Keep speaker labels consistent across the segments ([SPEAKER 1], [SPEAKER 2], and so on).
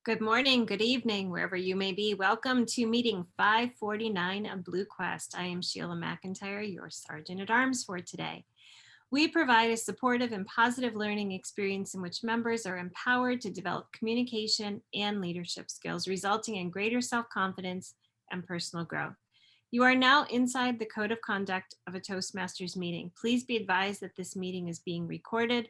[SPEAKER 1] Good morning, good evening, wherever you may be. Welcome to meeting 549 of Blue Quest. I am Sheila McIntyre, your Sergeant at Arms for today. We provide a supportive and positive learning experience in which members are empowered to develop communication and leadership skills, resulting in greater self-confidence and personal growth. You are now inside the code of conduct of a Toastmasters meeting. Please be advised that this meeting is being recorded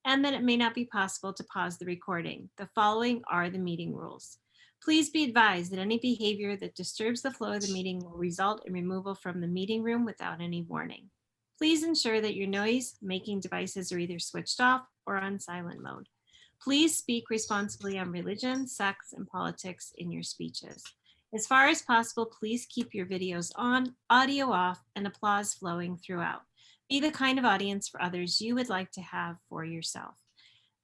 [SPEAKER 1] and that it may not be possible to pause the recording. The following are the meeting rules. Please be advised that any behavior that disturbs the flow of the meeting will result in removal from the meeting room without any warning. Please ensure that your noise-making devices are either switched off or on silent mode. Please speak responsibly on religion, sex, and politics in your speeches. As far as possible, please keep your videos on, audio off, and applause flowing throughout. Be the kind of audience for others you would like to have for yourself.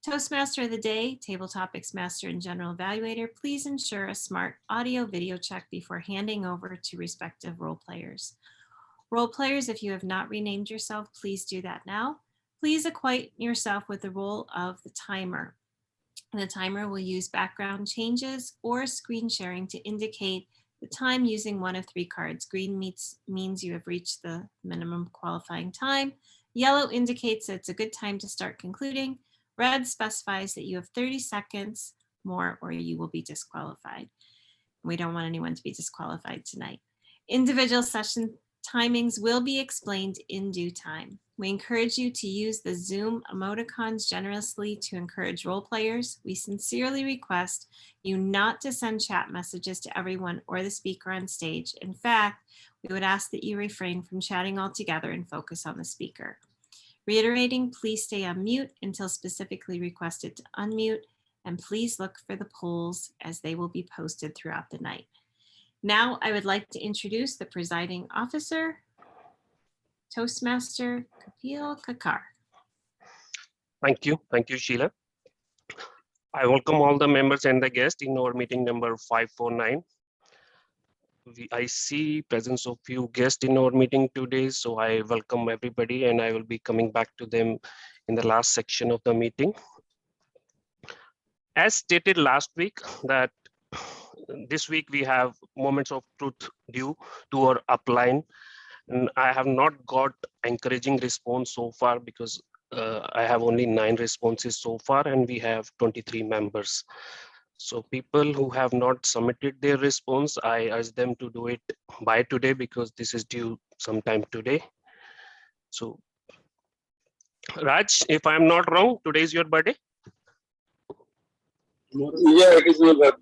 [SPEAKER 1] Toastmaster of the day, Table Topics Master and General Evaluator, please ensure a smart audio video check before handing over to respective role players. Role players, if you have not renamed yourself, please do that now. Please acquaint yourself with the role of the timer. The timer will use background changes or screen sharing to indicate the time using one of three cards. Green means you have reached the minimum qualifying time. Yellow indicates that it's a good time to start concluding. Red specifies that you have 30 seconds more or you will be disqualified. We don't want anyone to be disqualified tonight. Individual session timings will be explained in due time. We encourage you to use the Zoom emoticons generously to encourage role players. We sincerely request you not to send chat messages to everyone or the speaker on stage. In fact, we would ask that you refrain from chatting altogether and focus on the speaker. Reiterating, please stay on mute until specifically requested to unmute, and please look for the polls as they will be posted throughout the night. Now I would like to introduce the presiding officer, Toastmaster Kapil Kakkar.
[SPEAKER 2] Thank you, Sheila. I welcome all the members and the guests in our meeting number 549. I see presence of few guests in our meeting today, so I welcome everybody and I will be coming back to them in the last section of the meeting. As stated last week, that this week we have moments of truth due to our upline. And I have not got encouraging response so far because I have only 9 responses so far and we have 23 members. So people who have not submitted their response, I urge them to do it by today because this is due sometime today. So Raj, if I'm not wrong, today is your birthday?
[SPEAKER 3] Yeah, it is my birthday.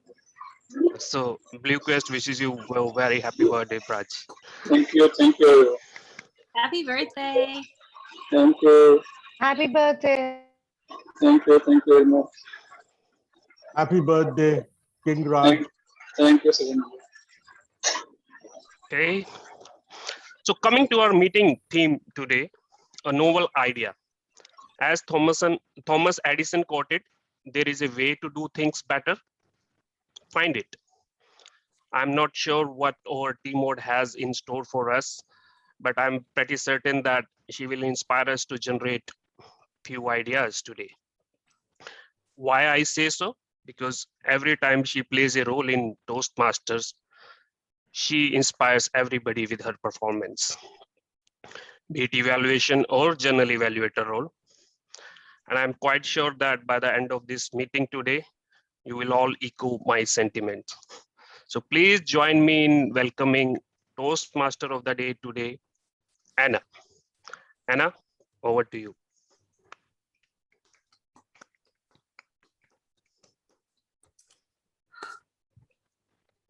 [SPEAKER 2] So Blue Quest wishes you a very happy birthday, Raj.
[SPEAKER 3] Thank you, thank you.
[SPEAKER 1] Happy birthday.
[SPEAKER 3] Thank you.
[SPEAKER 4] Happy birthday.
[SPEAKER 3] Thank you very much.
[SPEAKER 5] Happy birthday, King Raj.
[SPEAKER 3] Thank you, Sourindra.
[SPEAKER 2] Okay. So coming to our meeting theme today, a novel idea. As Thomas Edison quoted, there is a way to do things better. Find it. I'm not sure what our team has in store for us, but I'm pretty certain that she will inspire us to generate few ideas today. Why I say so? Because every time she plays a role in Toastmasters, she inspires everybody with her performance, be it evaluation or general evaluator role. And I'm quite sure that by the end of this meeting today, you will all echo my sentiment. So please join me in welcoming Toastmaster of the day today, Anna. Anna, over to you.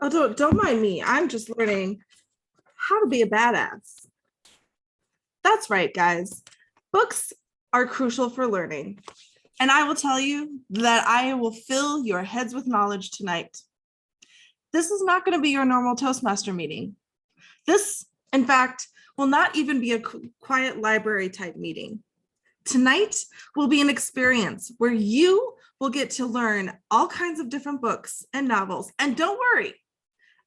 [SPEAKER 6] Oh, don't mind me. I'm just learning how to be a badass. That's right, guys. Books are crucial for learning. And I will tell you that I will fill your heads with knowledge tonight. This is not going to be your normal Toastmaster meeting. This, in fact, will not even be a quiet library type meeting. Tonight will be an experience where you will get to learn all kinds of different books and novels. And don't worry,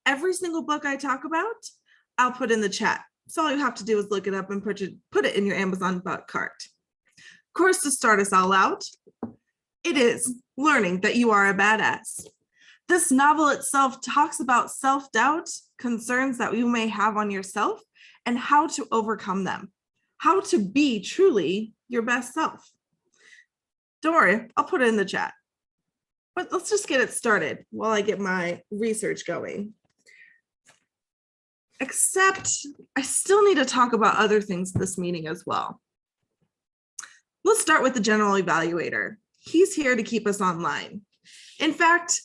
[SPEAKER 6] every single book I talk about, I'll put in the chat. So all you have to do is look it up and put it in your Amazon cart. Of course, to start us all out, it is learning that you are a badass. This novel itself talks about self-doubt, concerns that you may have on yourself, and how to overcome them, how to be truly your best self. Don't worry, I'll put it in the chat. But let's just get it started while I get my research going. Except I still need to talk about other things in this meeting as well. Let's start with the general evaluator. He's here to keep us online. In fact,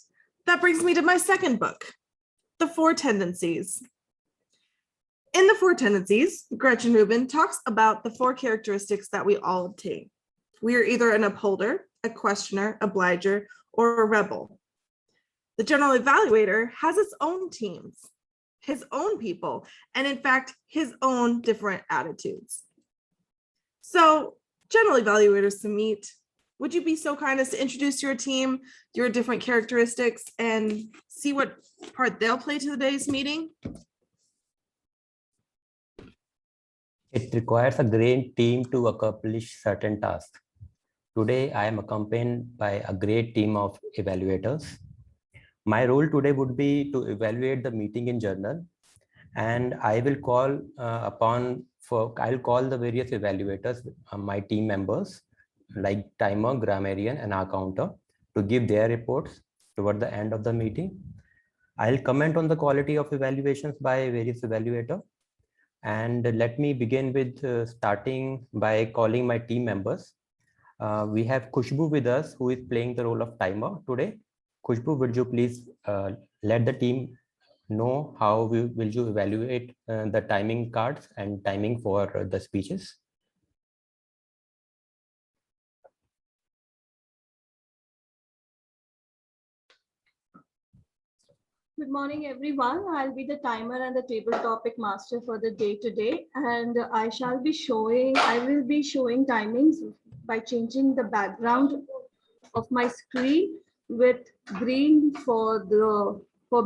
[SPEAKER 6] that brings me to my second book, The 4 Tendencies. In The 4 Tendencies, Gretchen Rubin talks about the 4 characteristics that we all obtain. We are either an upholder, a questioner, obliger, or a rebel. The general evaluator has its own teams, his own people, and in fact, his own different attitudes. So, general evaluators to meet, would you be so kind as to introduce your team, your different characteristics, and see what part they'll play to today's meeting?
[SPEAKER 4] It requires a great team to accomplish certain tasks. Today, I am accompanied by a great team of evaluators. My role today would be to evaluate the meeting in journal, and I will call I'll call the various evaluators, my team members, like timer, grammarian, and accountant, to give their reports toward the end of the meeting. I'll comment on the quality of evaluations by various evaluators. And let me begin with starting by calling my team members. We have Khushbu with us, who is playing the role of timer today. Khushbu, would you please let the team know how will you evaluate the timing cards and timing for the speeches?
[SPEAKER 7] Good morning, everyone. I'll be the timer and the table topic master for the day today, and I will be showing timings by changing the background of my screen with green for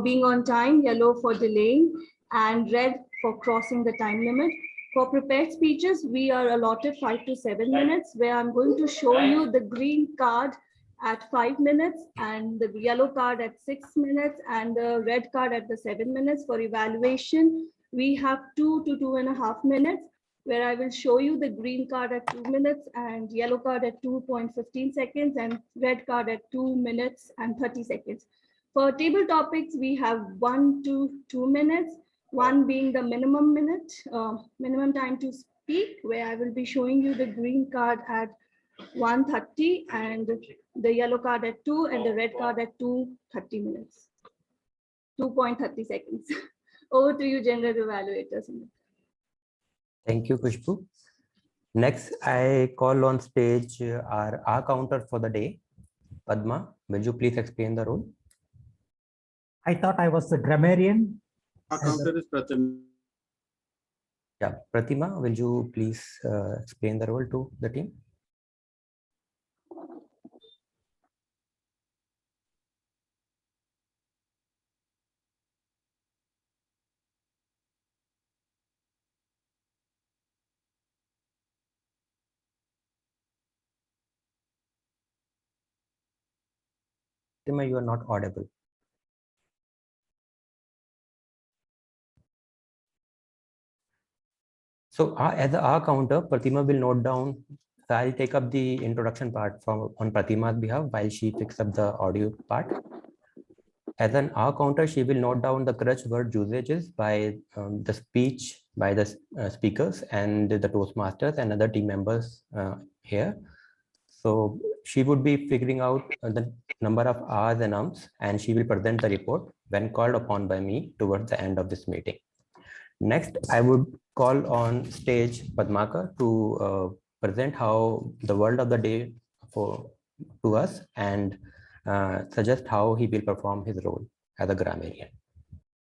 [SPEAKER 7] being on time, yellow for delaying, and red for crossing the time limit. For prepared speeches, we are allotted 5 to 7 minutes, where I'm going to show you the green card at 5 minutes and the yellow card at 6 minutes and the red card at the 7 minutes. For evaluation, we have 2 to 2.5 minutes, where I will show you the green card at 2 minutes and yellow card at 2.15 seconds and red card at 2 minutes and 30 seconds. For table topics, we have 1 to 2 minutes, one being the minimum time to speak, where I will be showing you the green card at 1:30 and the yellow card at 2 and the red card at 2:30 minutes, 2.30 seconds. Over to you, general evaluators.
[SPEAKER 4] Thank you, Khushbu. Next, I call on stage our counter for the day. Padma, will you please explain the role?
[SPEAKER 8] I thought I was the grammarian.
[SPEAKER 3] Our counter is Pratima.
[SPEAKER 4] Yeah, Pratima, will you please explain the role to the team? Pratima, you are not audible. So as a counter, Pratima will note down. So I'll take up the introduction part on Pratima's behalf while she picks up the audio part. As an counter, she will note down the crutch word usages by the speech by the speakers and the Toastmasters and other team members here. So she would be figuring out the number of R's and ums, and she will present the report when called upon by me towards the end of this meeting. Next, I would call on stage Padmakar to present how the word of the day to us and suggest how he will perform his role as a grammarian.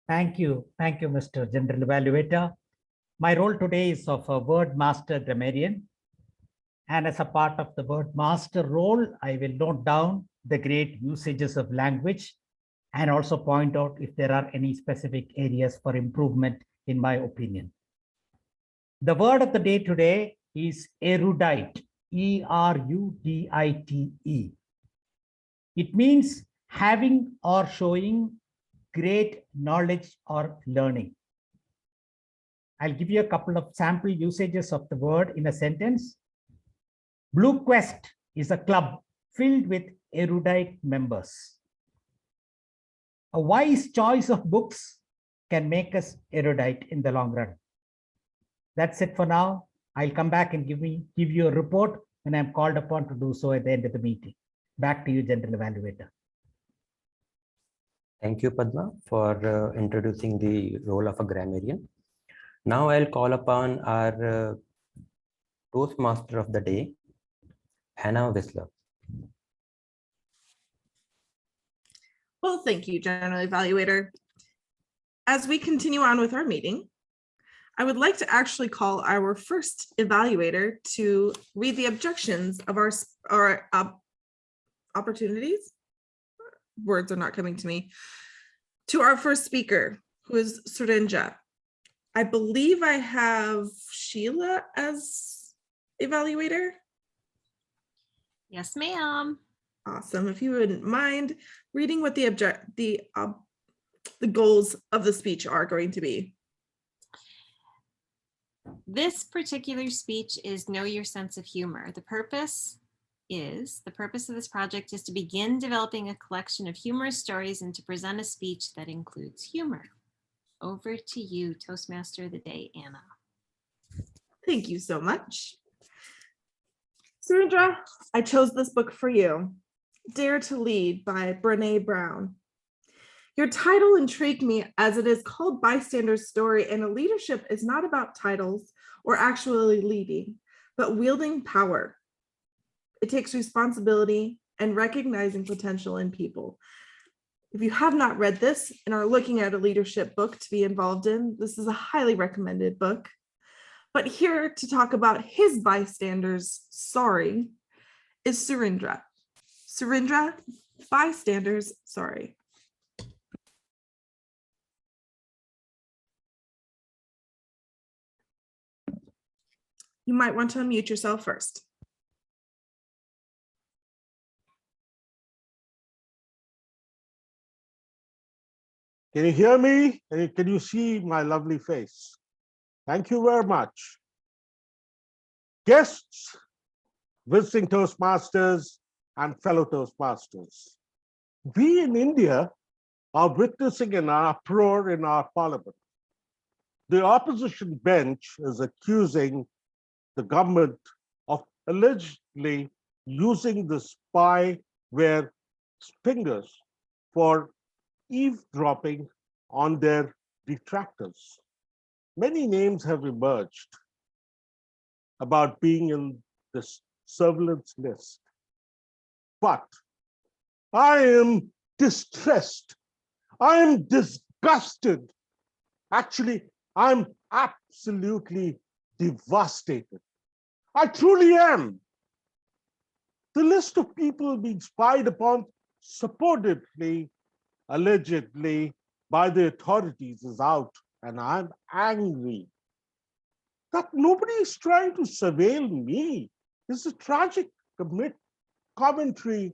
[SPEAKER 8] Thank you, Mr. General Evaluator. My role today is of a word master grammarian. And as a part of the word master role, I will note down the great usages of language and also point out if there are any specific areas for improvement, in my opinion. The word of the day today is erudite, E-R-U-D-I-T-E. It means having or showing great knowledge or learning. I'll give you a couple of sample usages of the word in a sentence. Blue Quest is a club filled with erudite members. A wise choice of books can make us erudite in the long run. That's it for now. I'll come back and give you a report when I'm called upon to do so at the end of the meeting. Back to you, General Evaluator.
[SPEAKER 4] Thank you, Padma, for introducing the role of a grammarian. Now I'll call upon our Toastmaster of the day, Hannah Whistler.
[SPEAKER 6] Well, thank you, General Evaluator. As we continue on with our meeting, I would like to actually call our first evaluator to read the objections of our opportunities. Words are not coming to me. To our first speaker, who is Sourindra. I believe I have Sheila as evaluator.
[SPEAKER 1] Yes, ma'am.
[SPEAKER 6] Awesome. If you wouldn't mind reading what the goals of the speech are going to be.
[SPEAKER 1] This particular speech is Know Your Sense of Humor. The purpose of this project is to begin developing a collection of humorous stories and to present a speech that includes humor. Over to you, Toastmaster of the Day, Anna.
[SPEAKER 6] Thank you so much. Sourindra, I chose this book for you, Dare to Lead by Brené Brown. Your title intrigued me as it is called Bystander's Story, and a leadership is not about titles or actually leading, but wielding power. It takes responsibility and recognizing potential in people. If you have not read this and are looking at a leadership book to be involved in, this is a highly recommended book. But here to talk about his Bystander's Sorry is Sourindra. Sourindra, Bystander's Sorry. You might want to unmute yourself first.
[SPEAKER 5] Can you hear me? Can you see my lovely face? Thank you very much. Guests, visiting Toastmasters, and fellow Toastmasters. We in India are witnessing an uproar in our parliament. The opposition bench is accusing the government of allegedly using the spyware fingers for eavesdropping on their detractors. Many names have emerged about being in this surveillance list. But I am distressed. I am disgusted. Actually, I'm absolutely devastated. I truly am. The list of people being spied upon supposedly, allegedly, by the authorities is out, and I'm angry that nobody is trying to surveil me. This is a tragic commentary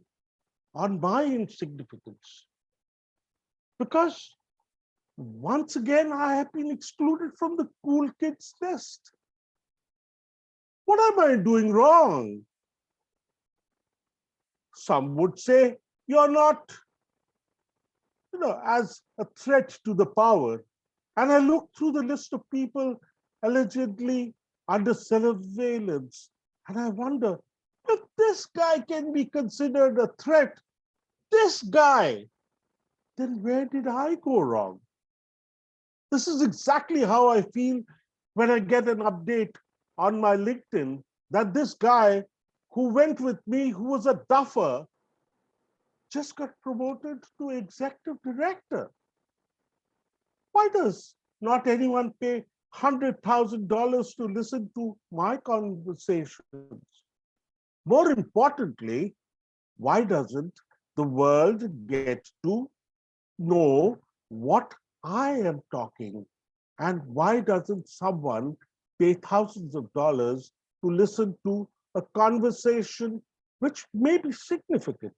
[SPEAKER 5] on my insignificance. Because once again, I have been excluded from the cool kids list. What am I doing wrong? Some would say you're not, as a threat to the power. And I look through the list of people allegedly under surveillance, and I wonder if this guy can be considered a threat, this guy, then where did I go wrong? This is exactly how I feel when I get an update on my LinkedIn that this guy who went with me, who was a duffer, just got promoted to executive director. Why does not anyone pay $100,000 to listen to my conversations? More importantly, why doesn't the world get to know what I am talking? And why doesn't someone pay thousands of dollars to listen to a conversation which may be significant?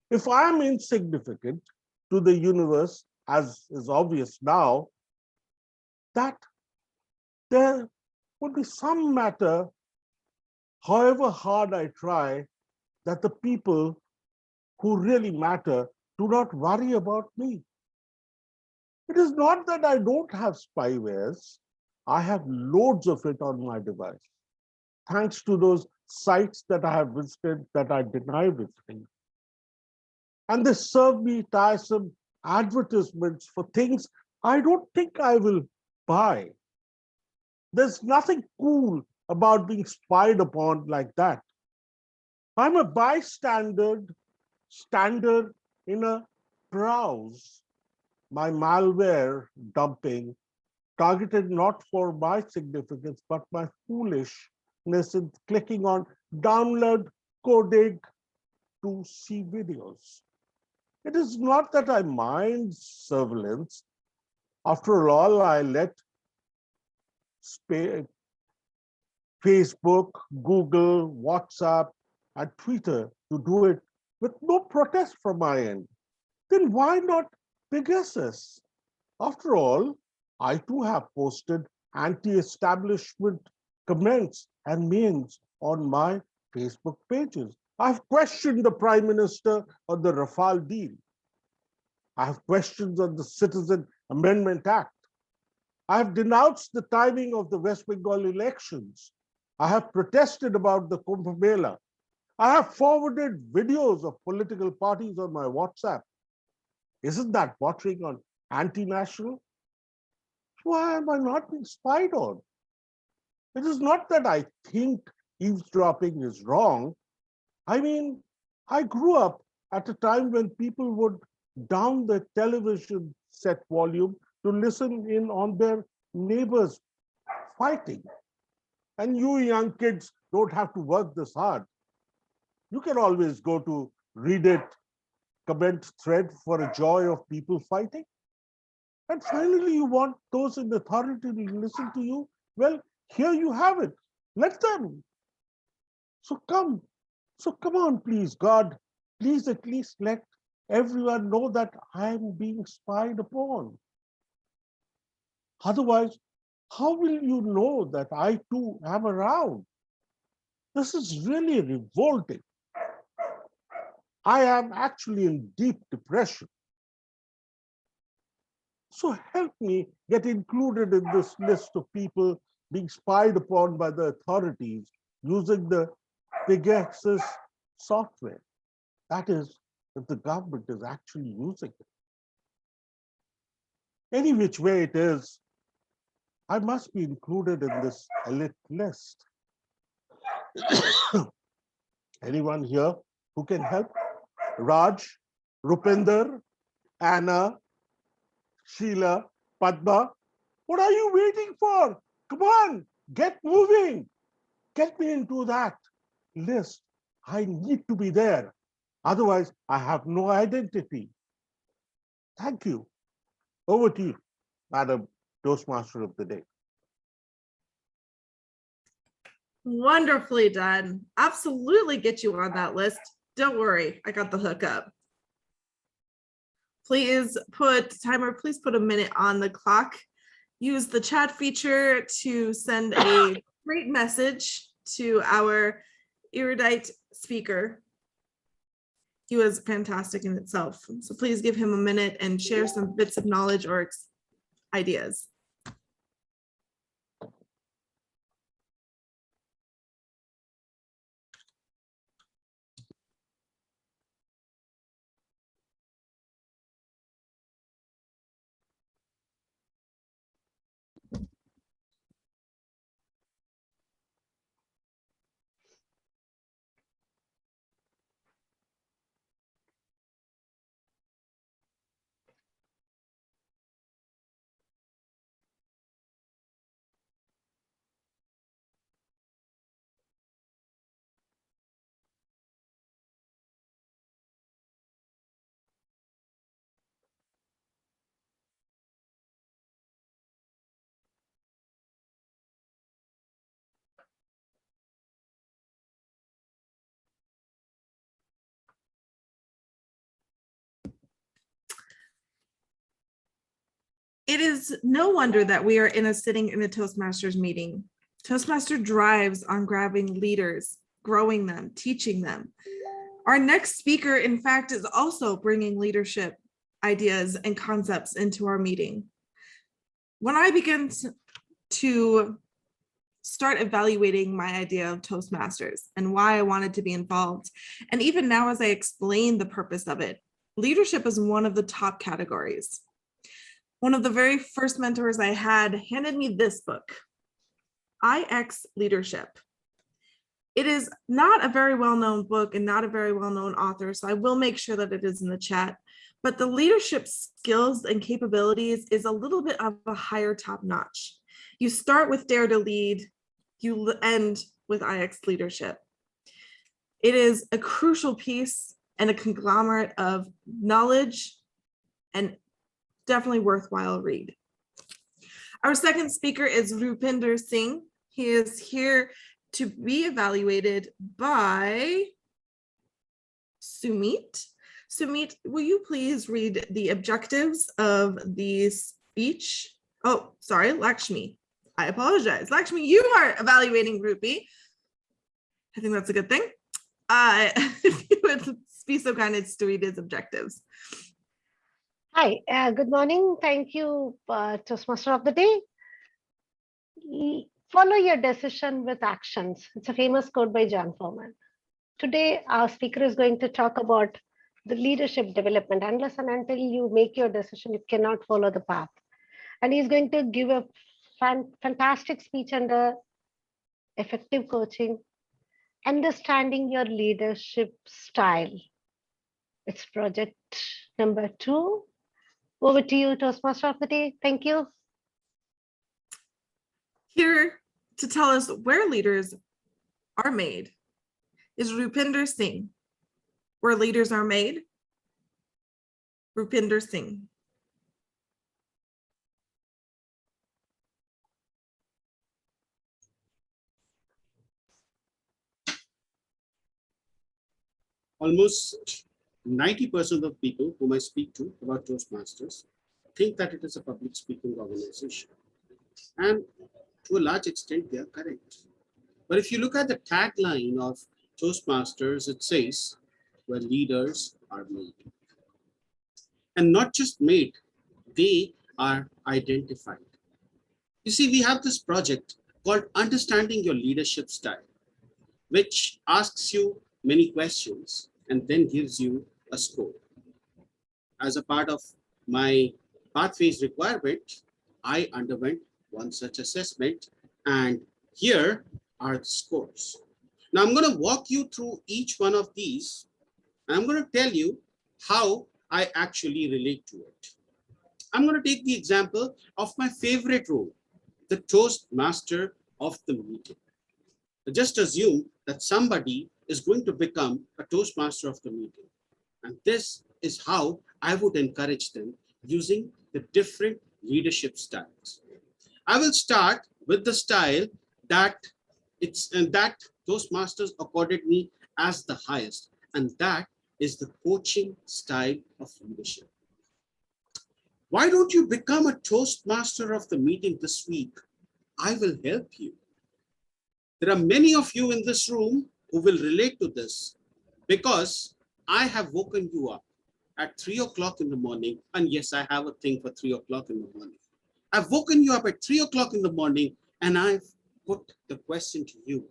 [SPEAKER 5] If I am insignificant to the universe, as is obvious now, that there would be some matter, however hard I try, that the people who really matter do not worry about me. It is not that I don't have spywares. I have loads of it on my device, thanks to those sites that I have visited that I deny visiting. And they serve me tiresome advertisements for things I don't think I will buy. There's nothing cool about being spied upon like that. I'm a bystander standard in a browse, my malware dumping, targeted not for my significance, but my foolishness in clicking on download coding to see videos. It is not that I mind surveillance. After all, I let Facebook, Google, WhatsApp, and Twitter to do it with no protest from my end. Then why not Pegasus? After all, I too have posted anti-establishment comments and memes on my Facebook pages. I've questioned the Prime Minister on the Rafale deal. I have questions on the Citizen Amendment Act. I have denounced the timing of the West Bengal elections. I have protested about the Kumbh Mela. I have forwarded videos of political parties on my WhatsApp. Isn't that bordering on anti-national? Why am I not being spied on? It is not that I think eavesdropping is wrong. I mean, I grew up at a time when people would down the television set volume to listen in on their neighbors fighting. And you young kids don't have to work this hard. You can always go to Reddit comment thread for a joy of people fighting. And finally, you want those in authority to listen to you? Well, here you have it. Let them. So come on, please, God, please at least let everyone know that I'm being spied upon. Otherwise, how will you know that I too am around? This is really revolting. I am actually in deep depression. So help me get included in this list of people being spied upon by the authorities using the Pegasus software. That is, if the government is actually using it. Any which way it is, I must be included in this elite list. Anyone here who can help? Raj, Rupinder, Anna, Sheila, Padma, what are you waiting for? Come on, get moving. Get me into that list. I need to be there. Otherwise, I have no identity. Thank you. Over to you, Madam Toastmaster of the Day.
[SPEAKER 6] Wonderfully done. Absolutely get you on that list. Don't worry, I got the hookup. Please put a minute on the clock. Use the chat feature to send a great message to our erudite speaker. He was fantastic in itself. So please give him a minute and share some bits of knowledge or ideas. It is no wonder that we are sitting in a Toastmasters meeting. Toastmaster drives on grabbing leaders, growing them, teaching them. Our next speaker, in fact, is also bringing leadership ideas and concepts into our meeting. When I began to start evaluating my idea of Toastmasters and why I wanted to be involved, and even now as I explain the purpose of it, leadership is one of the top categories. One of the very first mentors I had handed me this book, IX Leadership. It is not a very well-known book and not a very well-known author, so I will make sure that it is in the chat, but the leadership skills and capabilities is a little bit of a higher top notch. You start with Dare to Lead, you end with IX Leadership. It is a crucial piece and a conglomerate of knowledge and definitely worthwhile read. Our second speaker is Rupinder Singh. He is here to be evaluated by Sumit. Sumit, will you please read the objectives of the speech? Oh, sorry, Lakshmi. I apologize. Lakshmi, you are evaluating Rupi. I think that's a good thing. If you would be so kind as to read his objectives.
[SPEAKER 9] Hi, good morning. Thank you, Toastmaster of the Day. Follow your decision with actions. It's a famous quote by John Foreman. Today, our speaker is going to talk about the leadership development. Unless and until you make your decision, you cannot follow the path. And he's going to give a fantastic speech under effective coaching, understanding your leadership style. It's project number 2. Over to you, Toastmaster of the Day. Thank you.
[SPEAKER 6] Here to tell us where leaders are made is Rupinder Singh. Where leaders are made, Rupinder Singh.
[SPEAKER 3] Almost 90% of people whom I speak to about Toastmasters think that it is a public speaking organization. And to a large extent, they are correct. But if you look at the tagline of Toastmasters, it says, where leaders are made. And not just made, they are identified. You see, we have this project called Understanding Your Leadership Style, which asks you many questions and then gives you a score. As a part of my pathways requirement, I underwent one such assessment, and here are the scores. Now I'm going to walk you through each one of these, and I'm going to tell you how I actually relate to it. I'm going to take the example of my favorite role, the Toastmaster of the meeting. Just assume that somebody is going to become a Toastmaster of the meeting. And this is how I would encourage them using the different leadership styles. I will start with the style that Toastmasters accorded me as the highest, and that is the coaching style of leadership. Why don't you become a Toastmaster of the meeting this week? I will help you. There are many of you in this room who will relate to this because I have woken you up at 3 o'clock in the morning. And yes, I have a thing for 3 o'clock in the morning. I've woken you up at 3 o'clock in the morning and I've put the question to you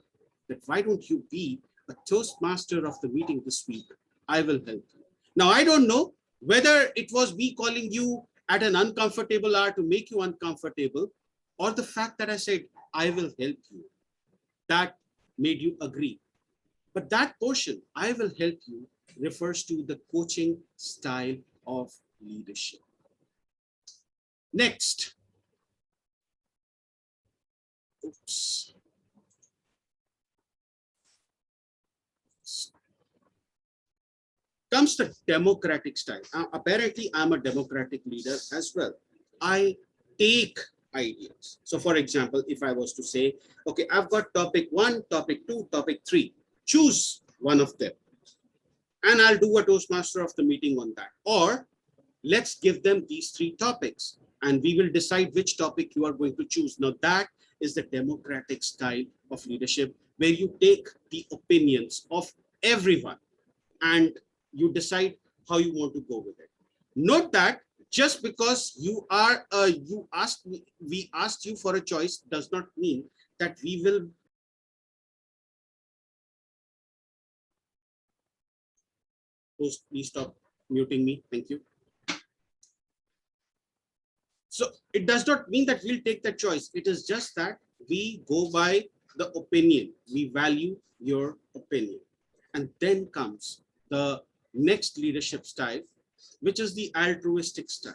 [SPEAKER 3] that why don't you be a Toastmaster of the meeting this week? I will help you. Now, I don't know whether it was me calling you at an uncomfortable hour to make you uncomfortable, or the fact that I said, I will help you, that made you agree. But that portion, I will help you, refers to the coaching style of leadership. Next. Oops. Comes the democratic style. Apparently, I'm a democratic leader as well. I take ideas. So for example, if I was to say, okay, I've got topic 1, topic 2, topic 3, choose one of them. And I'll do a Toastmaster of the meeting on that. Or let's give them these 3 topics. and we will decide which topic you are going to choose. Now that is the democratic style of leadership, where you take the opinions of everyone and you decide how you want to go with it. Note that just because we asked you for a choice does not mean that we will please stop muting me. Thank you. So it does not mean that we'll take that choice. It is just that we go by the opinion. We value your opinion. And then comes the next leadership style, which is the altruistic style.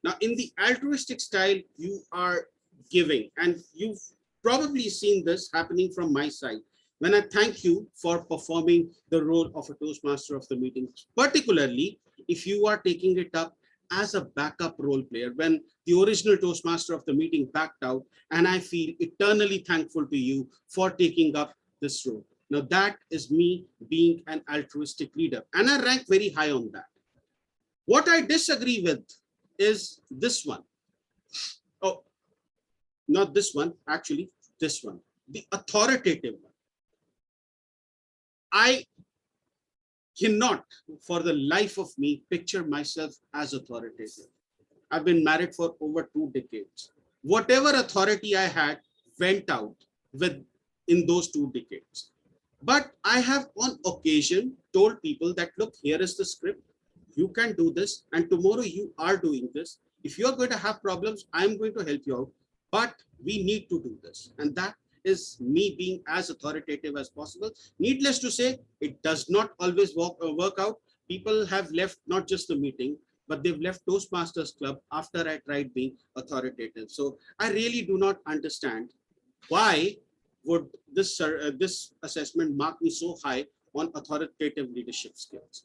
[SPEAKER 3] Now, in the altruistic style, you are giving, and you've probably seen this happening from my side when I thank you for performing the role of a Toastmaster of the meeting, particularly if you are taking it up as a backup role player, when the original Toastmaster of the meeting backed out, and I feel eternally thankful to you for taking up this role. Now that is me being an altruistic leader, and I rank very high on that. What I disagree with is this one. Oh, not this one, actually, this one, the authoritative one. I cannot, for the life of me, picture myself as authoritative. I've been married for over 2 decades. Whatever authority I had went out in those 2 decades. But I have on occasion told people that, look, here is the script. You can do this, and tomorrow you are doing this. If you're going to have problems, I'm going to help you out, but we need to do this. And that is me being as authoritative as possible. Needless to say, it does not always work out. People have left not just the meeting, but they've left Toastmasters Club after I tried being authoritative. So I really do not understand why would this assessment mark me so high on authoritative leadership skills.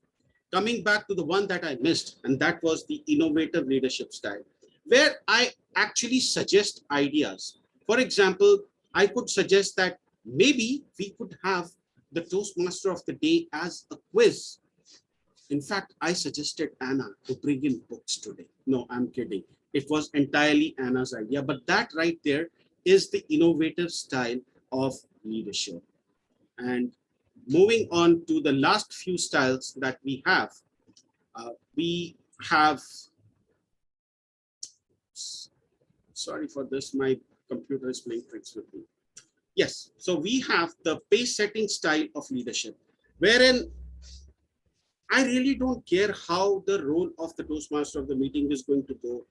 [SPEAKER 3] Coming back to the one that I missed, and that was the innovative leadership style, where I actually suggest ideas. For example, I could suggest that maybe we could have the Toastmaster of the day as a quiz. In fact, I suggested Anna to bring in books today. No, I'm kidding. It was entirely Anna's idea, but that right there is the innovative style of leadership. And moving on to the last few styles that we have sorry for this, my computer is playing tricks with me. Yes, so we have the pace setting style of leadership, wherein I really don't care how the role of the Toastmaster of the meeting is going to go.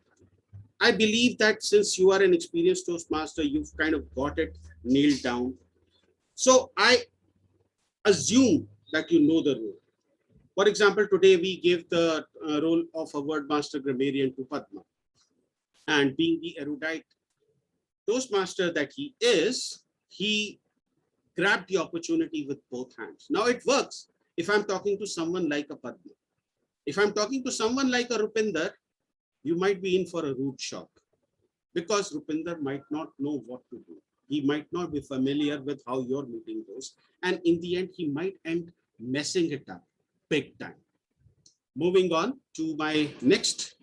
[SPEAKER 3] I believe that since you are an experienced Toastmaster, you've kind of got it nailed down. So I assume that you know the role. For example, today we gave the role of a word master grammarian to Padma. And being the erudite Toastmaster that he is, he grabbed the opportunity with both hands. Now it works if I'm talking to someone like a Padma. If I'm talking to someone like a Rupinder, you might be in for a rude shock, because Rupinder might not know what to do. He might not be familiar with how your meeting goes. And in the end, he might end messing it up big time. Moving on to my next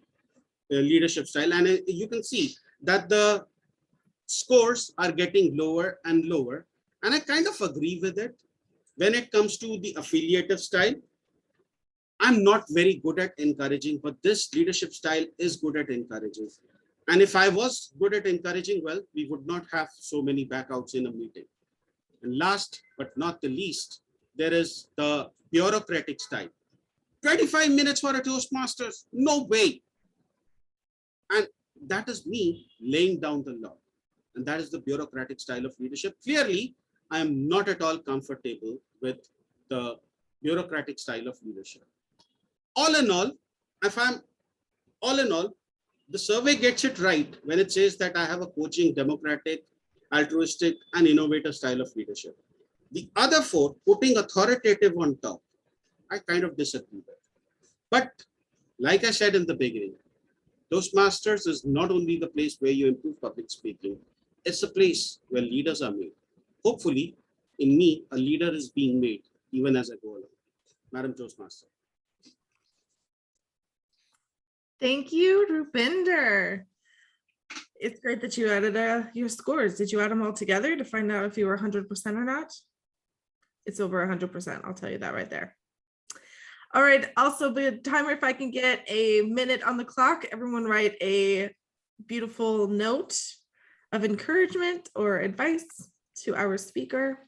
[SPEAKER 3] leadership style. And you can see that the scores are getting lower and lower. And I kind of agree with it. When it comes to the affiliative style, I'm not very good at encouraging, but this leadership style is good at encouraging. And if I was good at encouraging, well, we would not have so many backouts in a meeting. And last but not the least, there is the bureaucratic style. 25 minutes for a Toastmasters? No way. And that is me laying down the law. And that is the bureaucratic style of leadership. Clearly, I am not at all comfortable with the bureaucratic style of leadership. All in all, the survey gets it right when it says that I have a coaching, democratic, altruistic, and innovative style of leadership. The other 4, putting authoritative on top, I kind of disagree with. But like I said in the beginning, Toastmasters is not only the place where you improve public speaking, it's a place where leaders are made. Hopefully, in me, a leader is being made even as I go along. Madam Toastmaster.
[SPEAKER 6] Thank you, Rupinder. It's great that you added your scores. Did you add them all together to find out if you were 100% or not? It's over 100%. I'll tell you that right there. All right. Also, the timer, if I can get a minute on the clock, everyone write a beautiful note of encouragement or advice to our speaker.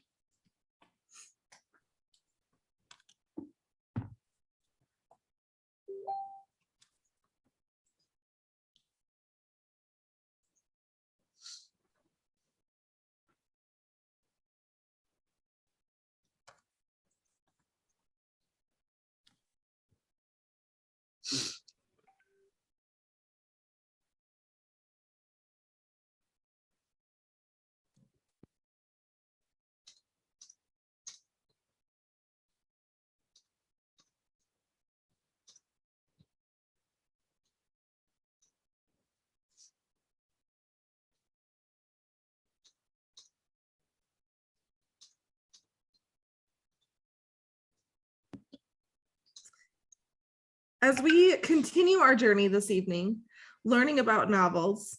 [SPEAKER 6] As we continue our journey this evening, learning about novels,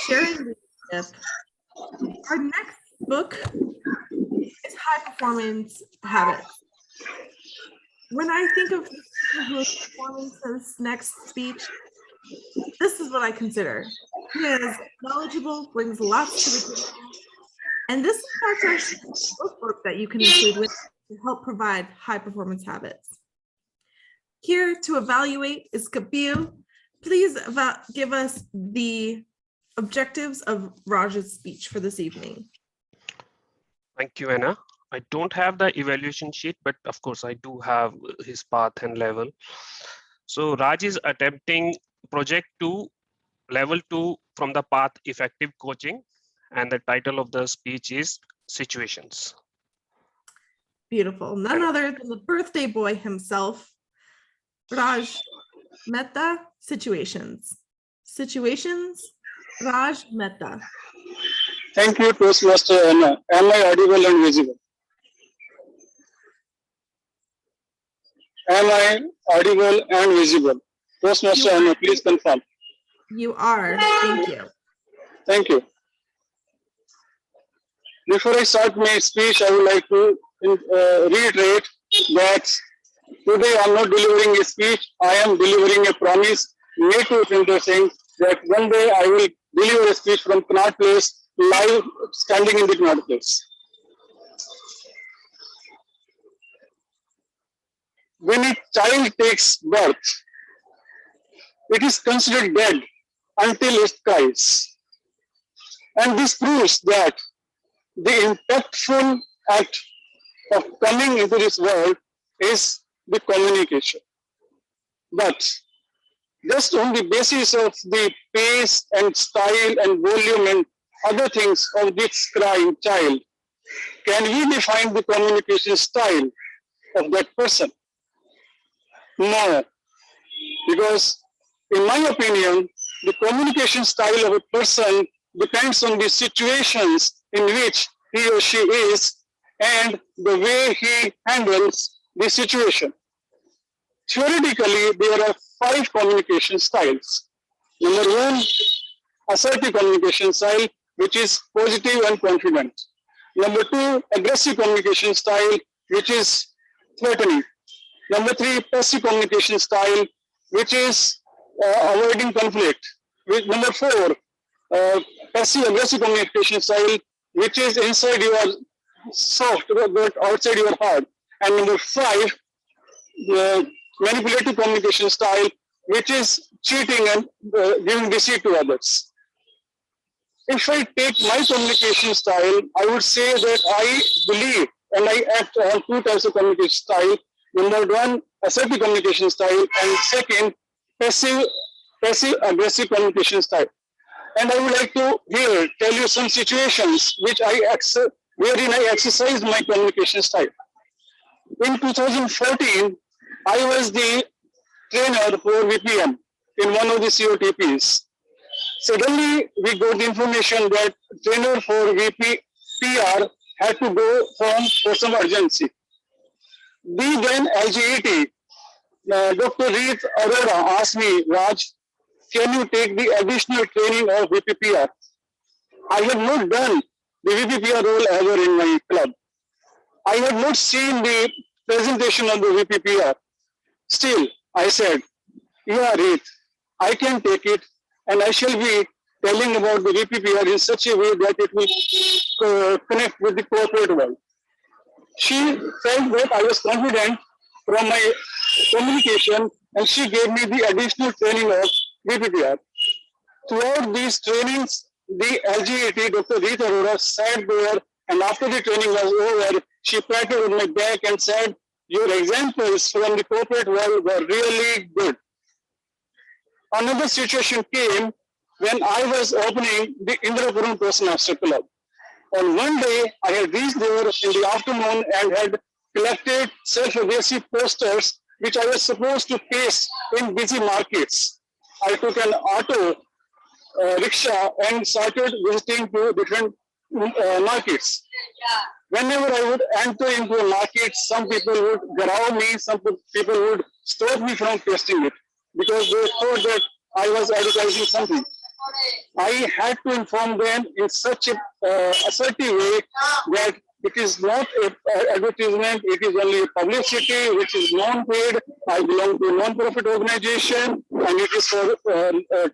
[SPEAKER 6] sharing leadership, our next book is High Performance Habits. When I think of performance's next speech, this is what I consider. He is knowledgeable, brings lots to the table, and this is actually a book that you can include with to help provide high performance habits. Here to evaluate is Kapil. Please give us the objectives of Raj's speech for this evening.
[SPEAKER 2] Thank you, Anna. I don't have the evaluation sheet, but of course I do have his path and level. So Raj is attempting project 2, level 2 from the path effective coaching, and the title of the speech is Situations.
[SPEAKER 6] Beautiful. None other than the birthday boy himself, Raj Mehta. Situations. Situations, Raj Mehta.
[SPEAKER 10] Thank you, Toastmaster Anna. Am I audible and visible? Am I audible and visible? Toastmaster Anna, please confirm.
[SPEAKER 6] You are. Thank you.
[SPEAKER 10] Thank you. Before I start my speech, I would like to reiterate that today I am not delivering a speech. I am delivering a promise made to Rupinder Singh that one day I will deliver a speech from Connaught Place, live standing in the Connaught Place. When a child takes birth, it is considered dead until it cries. And this proves that the impactful act of coming into this world is the communication. But just on the basis of the pace and style and volume and other things of this crying child, can we define the communication style of that person? No, because in my opinion, the communication style of a person depends on the situations in which he or she is and the way he handles the situation. Theoretically, there are 5 communication styles. Number 1, assertive communication style, which is positive and confident. Number 2, aggressive communication style, which is threatening. Number 3, passive communication style, which is avoiding conflict. Number 4, passive aggressive communication style, which is inside you are soft but outside you are hard. And number 5, manipulative communication style, which is cheating and giving deceit to others. If I take my communication style, I would say that I believe and I act on 2 types of communication style. Number 1, assertive communication style, and second, passive aggressive communication style. And I would like to here tell you some situations which wherein I exercise my communication style. In 2014, I was the trainer for VPM in one of the COTPs. Suddenly, we got the information that trainer for VPR had to go home for some urgency. The then LGET, Dr. Reet Arora asked me, Raj, can you take the additional training of VPPR? I had not done the VPPR role ever in my club. I had not seen the presentation of the VPPR. Still, I said, yeah, Reet, I can take it, and I shall be telling about the VPPR in such a way that it will connect with the corporate world. She felt that I was confident from my communication, and she gave me the additional training of VPPR. Throughout these trainings, the LGAT, Dr. Reet Arora, sat there, and after the training was over, she patted on my back and said, your examples from the corporate world were really good. Another situation came when I was opening the Indrapuram Toastmaster Club. On one day, I had reached there in the afternoon and had collected self-adhesive posters which I was supposed to paste in busy markets. I took an auto rickshaw and started visiting to different markets. Whenever I would enter into a market, some people would growl me, some people would stop me from tasting it because they thought that I was advertising something. I had to inform them in such a assertive way that it is not an advertisement, it is only a publicity which is non-paid. I belong to a non-profit organization and it is for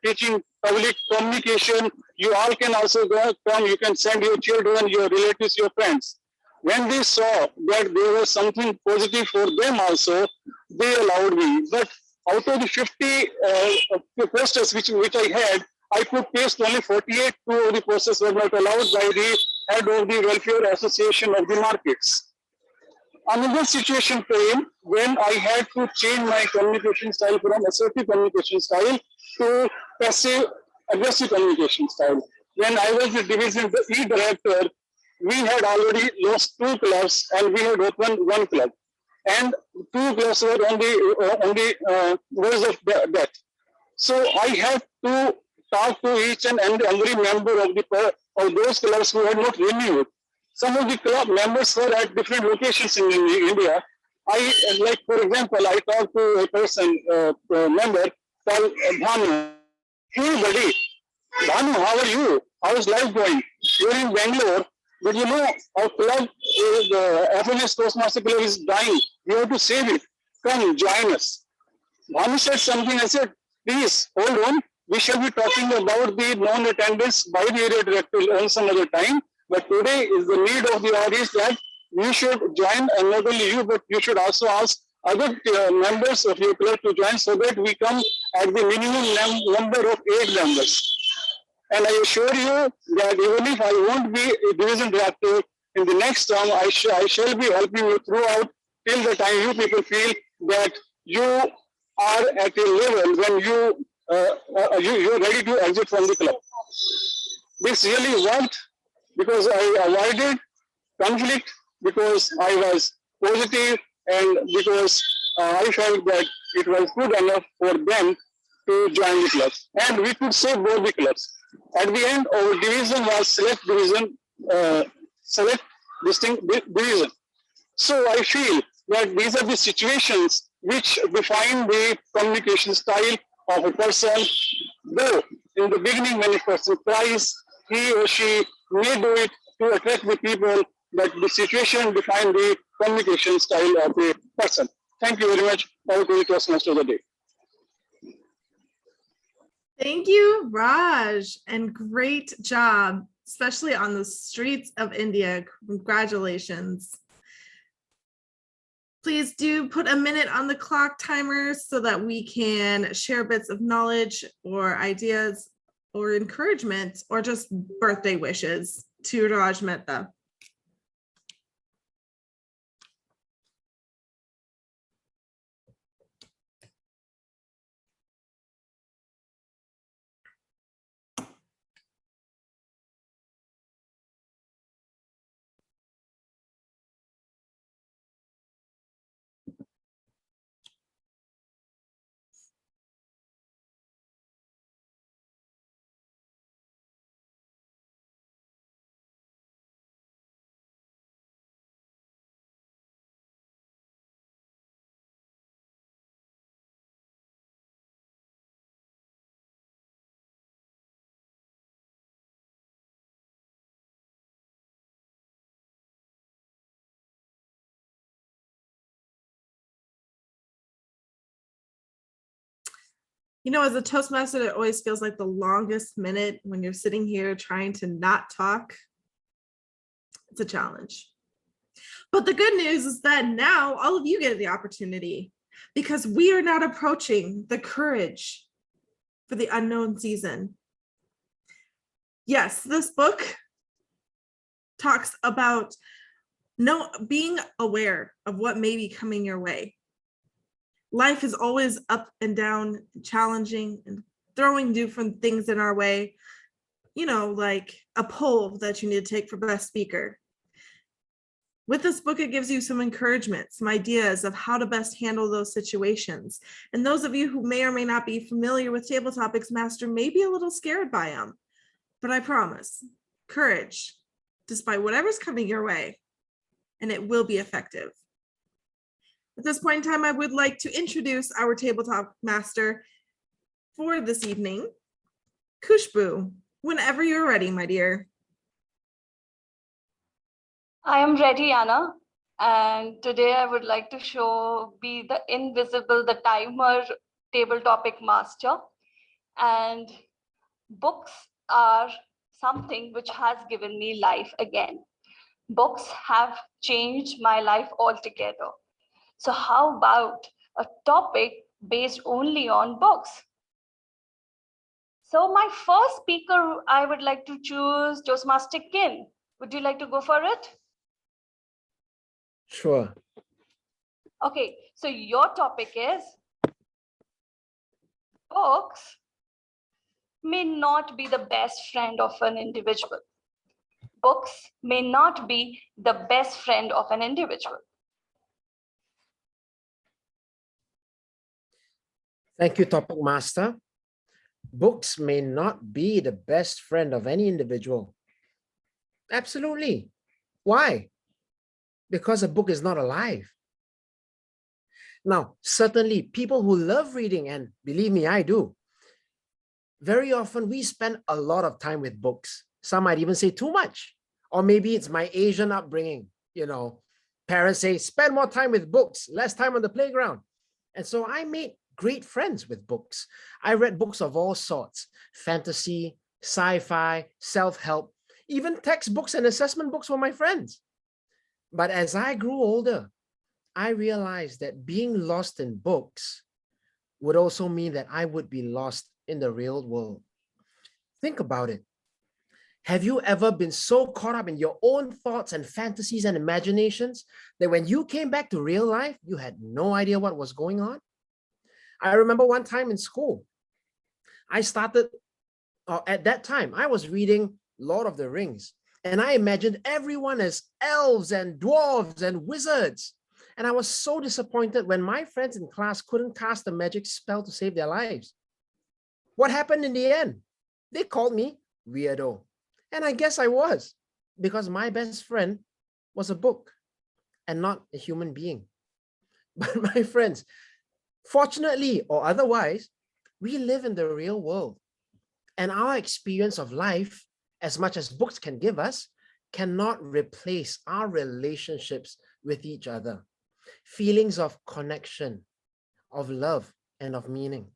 [SPEAKER 10] teaching public communication. You all can also come, you can send your children, your relatives, your friends. When they saw that there was something positive for them also, they allowed me. But out of the 50 posters which I had, I could paste only 48. Two of the posters were not allowed by the head of the Welfare Association of the Markets. Another situation came when I had to change my communication style from assertive communication style to passive aggressive communication style. When I was the division E director, we had already lost 2 clubs and we had opened 1 club. And 2 clubs were on the verge of death. So I had to talk to each and every member of those clubs who had not renewed. Some of the club members were at different locations in India. Like for example, I talked to a person, member called Bhanu. Hey buddy, Bhanu, how are you? How is life going? You're in Bangalore, but you know, our club, the FNS Toastmaster Club is dying. We have to save it. Come, join us. Bhanu said something. I said, please, hold on. We shall be talking about the non-attendance by the area director on some other time. But today is the need of the audience that you should join, and not only you, but you should also ask other members of your club to join so that we come at the minimum number of 8 members. And I assure you that even if I won't be a division director in the next term, I shall be helping you throughout till the time you people feel that you are at a level when you're ready to exit from the club. This really worked because I avoided conflict, because I was positive, and because I felt that it was good enough for them to join the club. And we could save both the clubs. At the end, our division was select division, distinct division. So I feel that these are the situations which define the communication style of a person. Though in the beginning, when a person tries, he or she may do it to attract the people, but the situation defines the communication style of a person. Thank you very much. Over to the Toastmaster of the day.
[SPEAKER 6] Thank you, Raj, and great job, especially on the streets of India. Congratulations. Please do put a minute on the clock timer so that we can share bits of knowledge or ideas or encouragement or just birthday wishes to Raj Mehta. You know, as a Toastmaster, it always feels like the longest minute when you're sitting here trying to not talk. It's a challenge. But the good news is that now all of you get the opportunity, because we are not approaching the courage for the unknown season. Yes, this book talks about being aware of what may be coming your way. Life is always up and down, challenging, and throwing different things in our way, you know, like a poll that you need to take for best speaker. With this book, it gives you some encouragement, some ideas of how to best handle those situations. And those of you who may or may not be familiar with Table Topics Master may be a little scared by them, but I promise, courage, despite whatever's coming your way, and it will be effective. At this point in time, I would like to introduce our tabletop master for this evening, Khushbu. Whenever you're ready, my dear.
[SPEAKER 7] I am ready, Anna. And today I would like to be the invisible, the timer table topic master. And books are something which has given me life again. Books have changed my life altogether. So how about a topic based only on books? So my first speaker, I would like to choose Toastmaster Kin. Would you like to go for it?
[SPEAKER 11] Sure.
[SPEAKER 7] Okay, so your topic is books may not be the best friend of an individual. Books may not be the best friend of an individual.
[SPEAKER 11] Thank you, Topic Master. Books may not be the best friend of any individual. Absolutely. Why? Because a book is not alive. Now, certainly people who love reading, and believe me, I do, very often we spend a lot of time with books. Some might even say too much. Or maybe it's my Asian upbringing. You know, parents say, spend more time with books, less time on the playground. And so I made great friends with books. I read books of all sorts: fantasy, sci-fi, self-help, even textbooks and assessment books for my friends. But as I grew older, I realized that being lost in books would also mean that I would be lost in the real world. Think about it. Have you ever been so caught up in your own thoughts and fantasies and imaginations that when you came back to real life, you had no idea what was going on? I remember one time in school, at that time, I was reading Lord of the Rings, and I imagined everyone as elves and dwarves and wizards. And I was so disappointed when my friends in class couldn't cast a magic spell to save their lives. What happened in the end? They called me weirdo. And I guess I was, because my best friend was a book and not a human being. But my friends, fortunately or otherwise, we live in the real world. And our experience of life, as much as books can give us, cannot replace our relationships with each other. Feelings of connection, of love, and of meaning.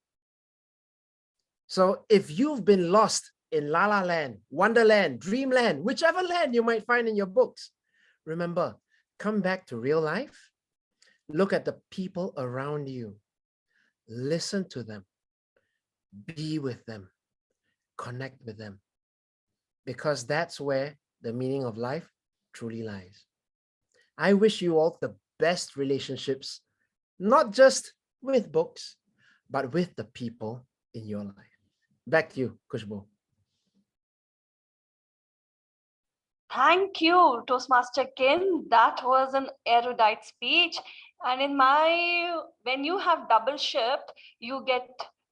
[SPEAKER 11] So if you've been lost in La La Land, Wonderland, Dreamland, whichever land you might find in your books, remember, come back to real life, look at the people around you, listen to them, be with them, connect with them, because that's where the meaning of life truly lies. I wish you all the best relationships, not just with books, but with the people in your life. Back to you, Khushbu.
[SPEAKER 7] Thank you, Toastmaster Kin. That was an erudite speech. And when you have double shift, you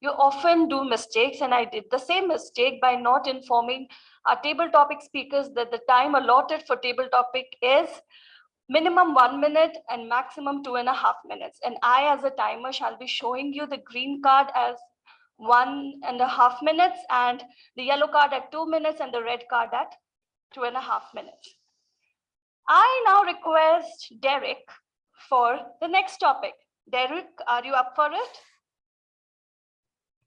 [SPEAKER 7] often do mistakes. And I did the same mistake by not informing our table topic speakers that the time allotted for table topic is minimum 1 minute and maximum 2.5 minutes. And I, as a timer, shall be showing you the green card as 1.5 minutes and the yellow card at 2 minutes and the red card at 2.5 minutes. I now request Derek for the next topic. Derek, are you up for it?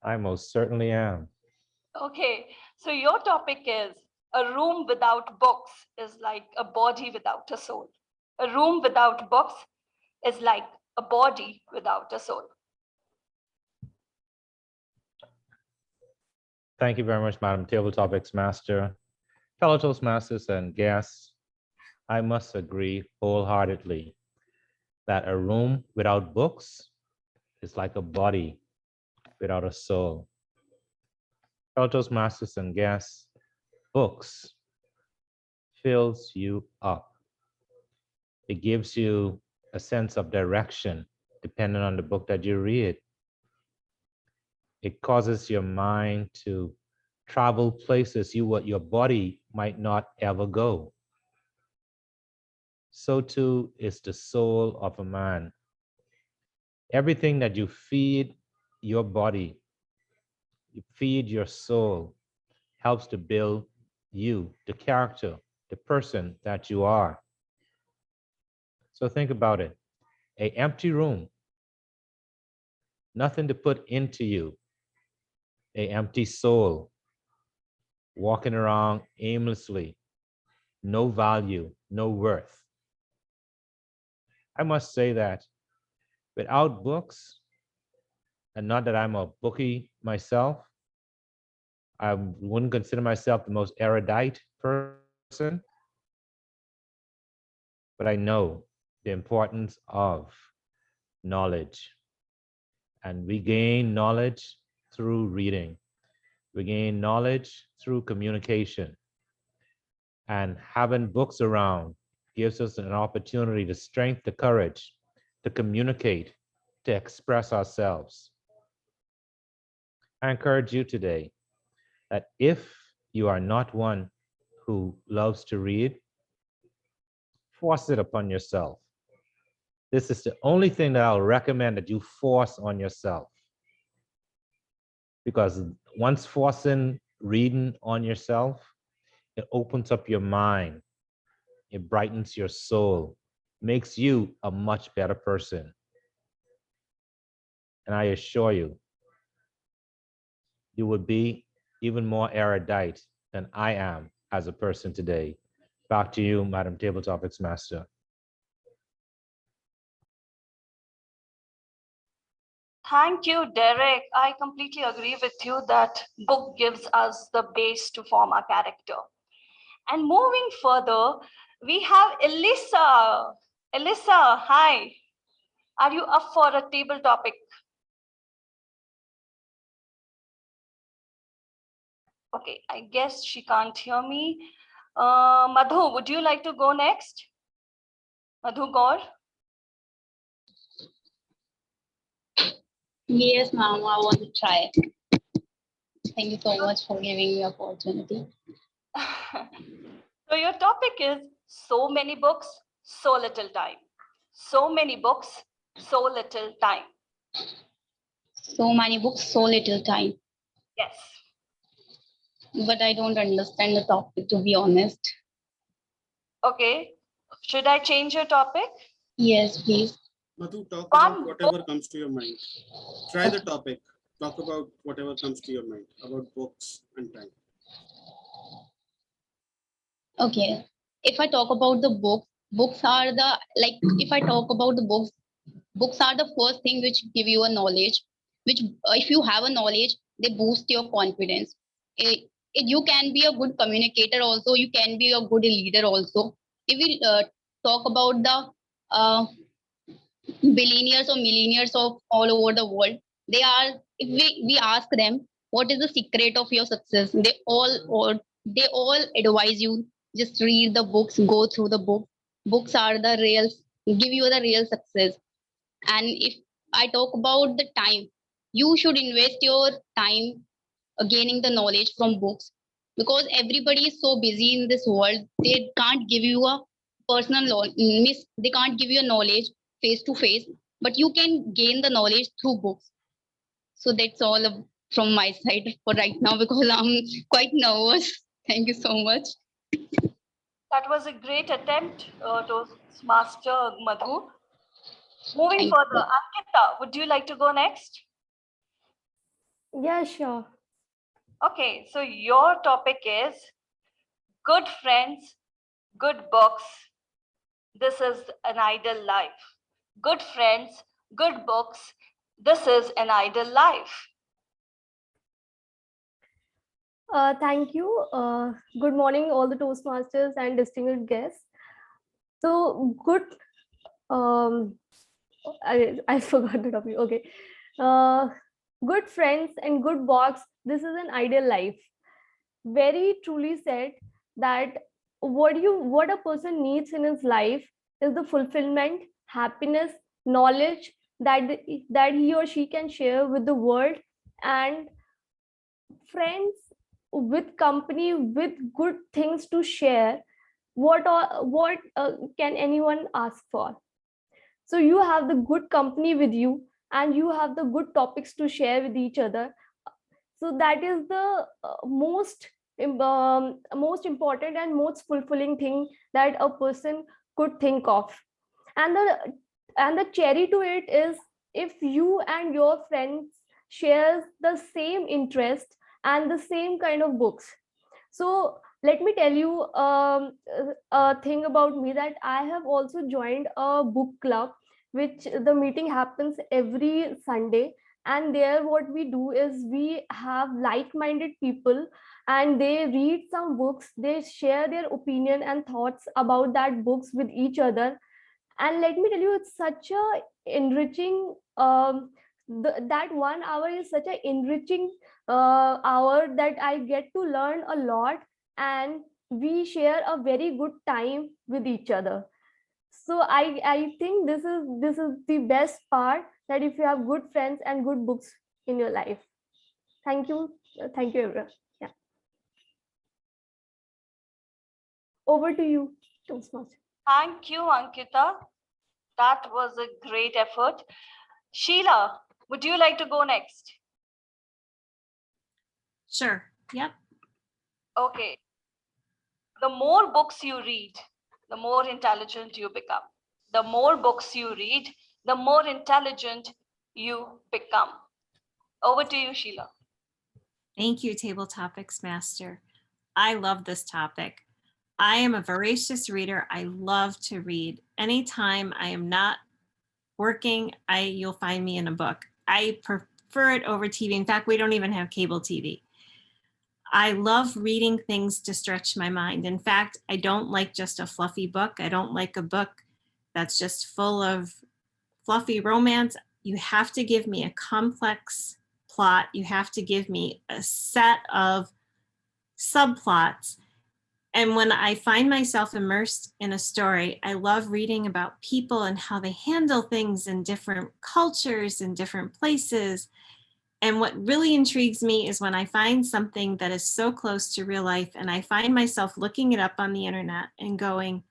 [SPEAKER 12] I most certainly am.
[SPEAKER 13] Okay, so your topic is a room without books is like a body without a soul. A room without books is like a body without a soul.
[SPEAKER 12] Thank you very much, Madam Table Topics Master. Fellow Toastmasters and guests, I must agree wholeheartedly that a room without books is like a body without a soul. Fellow Toastmasters and guests, books fills you up. It gives you a sense of direction depending on the book that you read. It causes your mind to travel places your body might not ever go. So too is the soul of a man. Everything that you feed your body, you feed your soul, helps to build you, the character, the person that you are. So think about it. An empty room, nothing to put into you, an empty soul, walking around aimlessly, no value, no worth. I must say that without books, and not that I'm a bookie myself, I wouldn't consider myself the most erudite person, but I know the importance of knowledge. And we gain knowledge through reading. We gain knowledge through communication. And having books around gives us an opportunity to strengthen the courage to communicate, to express ourselves. I encourage you today that if you are not one who loves to read, force it upon yourself. This is the only thing that I'll recommend that you force on yourself. Because once forcing reading on yourself, it opens up your mind, it brightens your soul, makes you a much better person. And I assure you, you would be even more erudite than I am as a person today. Back to you, Madam Table Topics Master.
[SPEAKER 13] Thank you, Derek. I completely agree with you that book gives us the base to form our character. And moving further, we have Elisa. Elisa, hi. Are you up for a table topic? Okay, I guess she can't hear me. Madhu, would you like to go next? Madhu Gaur?
[SPEAKER 14] Yes, ma'am, I want to try. Thank you so much for giving me opportunity.
[SPEAKER 13] So your topic is so many books, so little time. So many books, so little time.
[SPEAKER 14] So many books, so little time.
[SPEAKER 13] Yes.
[SPEAKER 14] But I don't understand the topic, to be honest.
[SPEAKER 13] Okay. Should I change your topic?
[SPEAKER 14] Yes, please.
[SPEAKER 3] Madhu, talk about whatever comes to your mind. Try the topic. Talk about whatever comes to your mind about books and time.
[SPEAKER 14] Okay. If I talk about the books are the, like, if I talk about the books are the first thing which give you a knowledge, which if you have a knowledge, they boost your confidence. You can be a good communicator also, you can be a good leader also. If we talk about the billionaires or millionaires of all over the world, they are, if we ask them what is the secret of your success, they all advise you just read the books, go through the book. Books are the real, give you the real success. And if I talk about the time, you should invest your time gaining the knowledge from books, because everybody is so busy in this world, they can't give you a personal knowledge, they can't give you a knowledge face to face, but you can gain the knowledge through books. So that's all from my side for right now, because I'm quite nervous. Thank you so much.
[SPEAKER 13] That was a great attempt, Toastmaster Madhu. Moving further, Ankita, would you like to go next?
[SPEAKER 15] Yeah, sure.
[SPEAKER 13] Okay, so your topic is good friends, good books. This is an ideal life. Good friends, good books. This is an ideal life.
[SPEAKER 15] Thank you. Good morning, all the Toastmasters and distinguished guests. So good. I forgot the topic. Okay. Good friends and good box. This is an ideal life. Very truly said that what a person needs in his life is the fulfillment, happiness, knowledge that he or she can share with the world, and friends with company with good things to share. What can anyone ask for? So you have the good company with you, and you have the good topics to share with each other. So that is the most important and most fulfilling thing that a person could think of. And the cherry to it is if you and your friends shares the same interest and the same kind of books. So let me tell you a thing about me, that I have also joined a book club, which the meeting happens every Sunday. And there what we do is we have like-minded people, and they read some books, they share their opinion and thoughts about that books with each other. And let me tell you, it's such a enriching that 1 hour is such an enriching hour that I get to learn a lot, and we share a very good time with each other. So I think this is the best part, that if you have good friends and good books in your life. Thank you. Thank you, everyone. Yeah, over to you, Toastmaster.
[SPEAKER 13] Thank you, Ankita. That was a great effort. Sheila, would you like to go next?
[SPEAKER 1] Sure. Yep.
[SPEAKER 13] Okay. The more books you read, the more intelligent you become. The more books you read, the more intelligent you become. Over to you, Sheila.
[SPEAKER 1] Thank you, Table Topics Master. I love this topic. I am a voracious reader. I love to read. Anytime I am not working, you'll find me in a book. I prefer it over TV. In fact, we don't even have cable TV. I love reading things to stretch my mind. In fact, I don't like just a fluffy book. I don't like a book that's just full of fluffy romance. You have to give me a complex plot. You have to give me a set of subplots. And when I find myself immersed in a story, I love reading about people and how they handle things in different cultures and different places. And what really intrigues me is when I find something that is so close to real life and I find myself looking it up on the internet and going,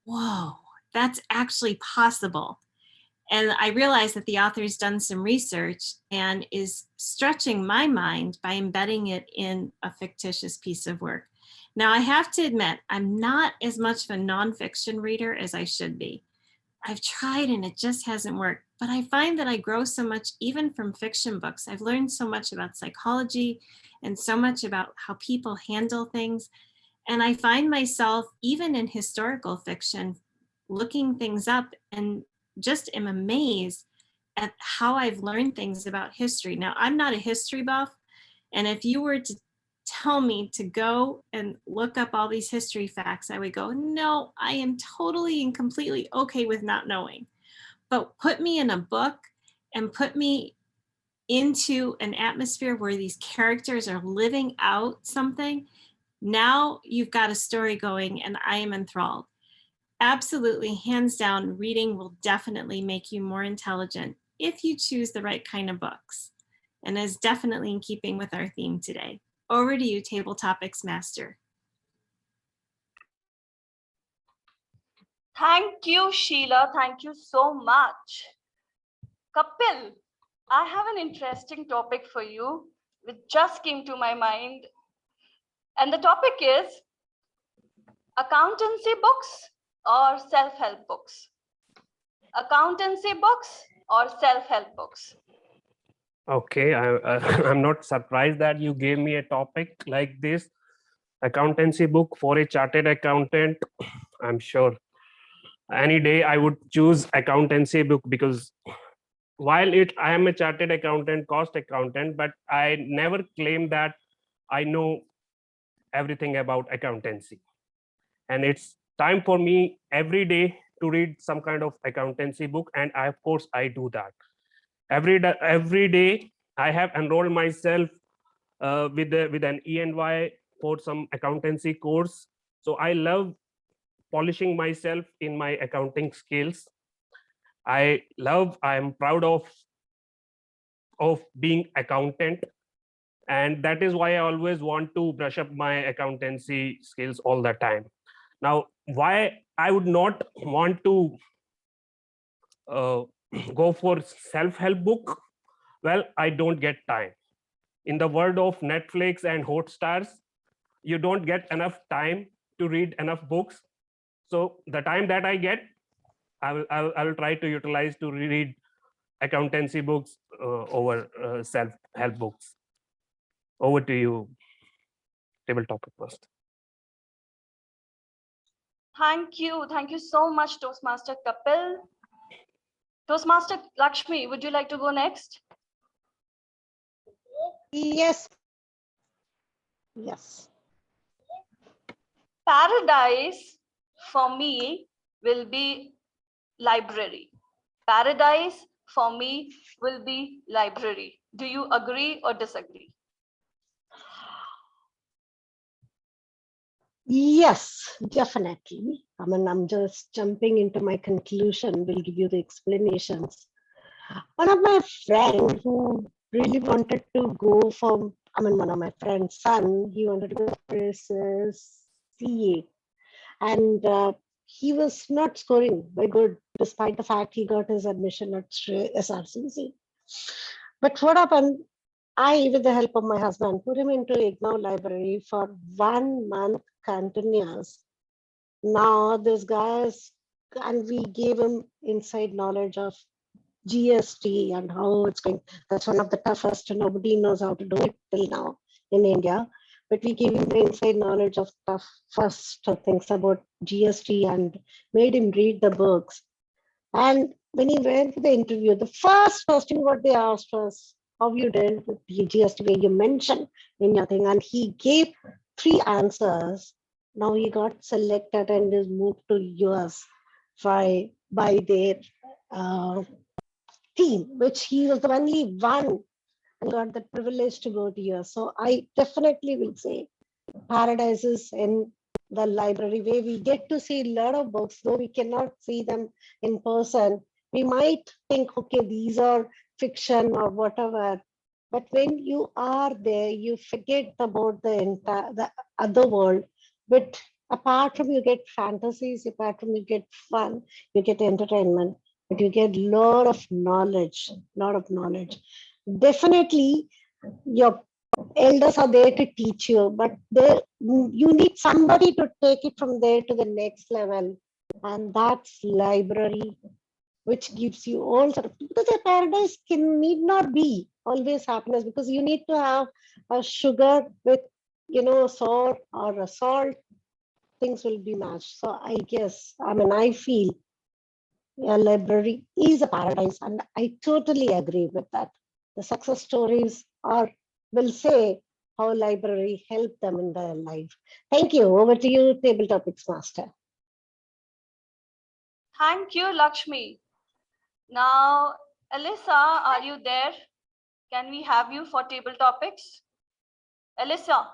[SPEAKER 1] whoa, that's actually possible. And I realize that the author's done some research and is stretching my mind by embedding it in a fictitious piece of work. Now, I have to admit, I'm not as much of a nonfiction reader as I should be. I've tried and it just hasn't worked, but I find that I grow so much even from fiction books. I've learned so much about psychology and so much about how people handle things. And I find myself, even in historical fiction, looking things up and just am amazed at how I've learned things about history. Now, I'm not a history buff, and if you were to tell me to go and look up all these history facts, I would go, no, I am totally and completely okay with not knowing. But put me in a book and put me into an atmosphere where these characters are living out something. Now you've got a story going and I am enthralled. Absolutely, hands down, reading will definitely make you more intelligent if you choose the right kind of books, and is definitely in keeping with our theme today. Over to you, Table Topics Master.
[SPEAKER 13] Thank you, Sheila. Thank you so much. Kapil, I have an interesting topic for you, which just came to my mind. And the topic is accountancy books or self-help books? Accountancy books or self-help books?
[SPEAKER 2] Okay, I'm not surprised that you gave me a topic like this. Accountancy book for a chartered accountant. I'm sure any day I would choose accountancy book, because while I am a chartered accountant, cost accountant, but I never claim that I know everything about accountancy. And it's time for me every day to read some kind of accountancy book, and of course I do that every day. I have enrolled myself with an ENY for some accountancy course. So I love polishing myself in my accounting skills. I am proud of being accountant, and that is why I always want to brush up my accountancy skills all the time. Now, why I would not want to uh, go for self-help book? Well, I don't get time. In the world of Netflix and Hotstars, you don't get enough time to read enough books. So the time that I get, I will try to utilize to read accountancy books over self-help books. Over to you, table topic first.
[SPEAKER 13] Thank you. Thank you so much, Toastmaster Kapil. Toastmaster Lakshmi, would you like to go next?
[SPEAKER 9] Yes. Yes.
[SPEAKER 13] Paradise for me will be library. Paradise for me will be library. Do you agree or disagree?
[SPEAKER 9] Yes, definitely. I mean, I'm just jumping into my conclusion. We'll give you the explanations. One of my friends who really wanted to go for, one of my friend's son, he wanted to go for his CA. And he was not scoring very good, despite the fact he got his admission at SRCC. But what happened? I, with the help of my husband, put him into IGNOU library for 1 month continuous. Now this guy is, and we gave him inside knowledge of GST and how it's going. That's one of the toughest, and nobody knows how to do it till now in India. But we gave him the inside knowledge of tough first things about GST and made him read the books. And when he went for the interview, the first question what they asked was, how you dealt with GST, where you mentioned in your thing, and he gave 3 answers. Now he got selected and is moved to US by their team, which he was the only one and got the privilege to go to US. So I definitely will say paradise is in the library, where we get to see a lot of books, though we cannot see them in person. We might think, okay, these are fiction or whatever, but when you are there, you forget about the other world. But apart from you get fantasies, apart from you get fun, you get entertainment, but you get lot of knowledge. Definitely, your elders are there to teach you, but you need somebody to take it from there to the next level, and that's library, which gives you all sort of, because a paradise need not be always happiness, because you need to have a sugar with sour or a salt, things will be matched. So I guess, I feel a library is a paradise, and I totally agree with that. The success stories will say how library helped them in their life. Thank you. Over to you, Table Topics Master.
[SPEAKER 13] Thank you, Lakshmi. Now, Alyssa, are you there? Can we have you for table topics? Alyssa.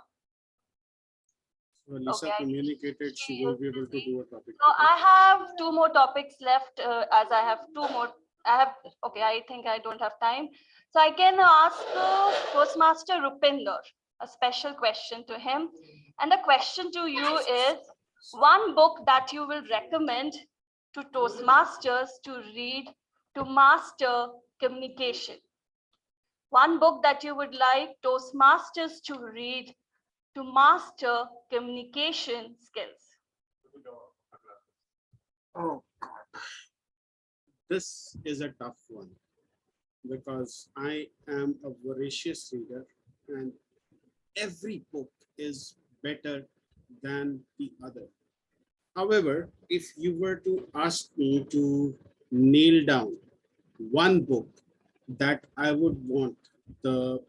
[SPEAKER 3] So Lisa communicated she won't be able to do a topic.
[SPEAKER 13] So I have 2 more topics left, as I have 2 more. I think I don't have time. So I can ask Toastmaster Rupinder a special question to him. And the question to you is, one book that you will recommend to Toastmasters to read to master communication. One book that you would like Toastmasters to read to master communication skills.
[SPEAKER 3] Oh God, this is a tough one. because I am a voracious reader and every book is better than the other. However, if you were to ask me to nail down one book that I would want the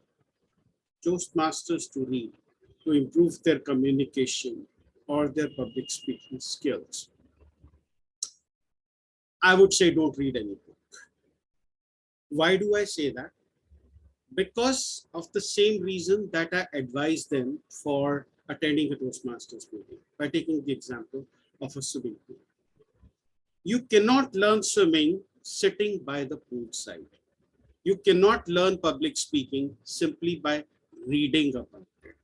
[SPEAKER 3] Toastmasters to read to improve their communication or their public speaking skills, I would say don't read any book. Why do I say that? Because of the same reason that I advise them for attending a Toastmasters meeting, by taking the example of a swimming pool. You cannot learn swimming sitting by the poolside. You cannot learn public speaking simply by reading about it.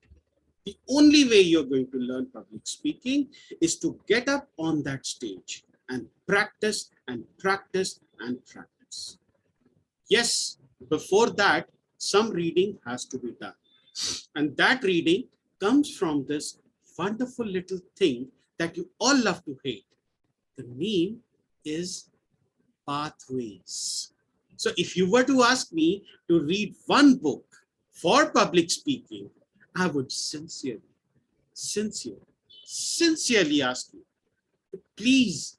[SPEAKER 3] The only way you're going to learn public speaking is to get up on that stage and practice and practice and practice. Yes, before that, some reading has to be done. And that reading comes from this wonderful little thing that you all love to hate. The name is pathways. So if you were to ask me to read one book for public speaking, I would sincerely ask you to please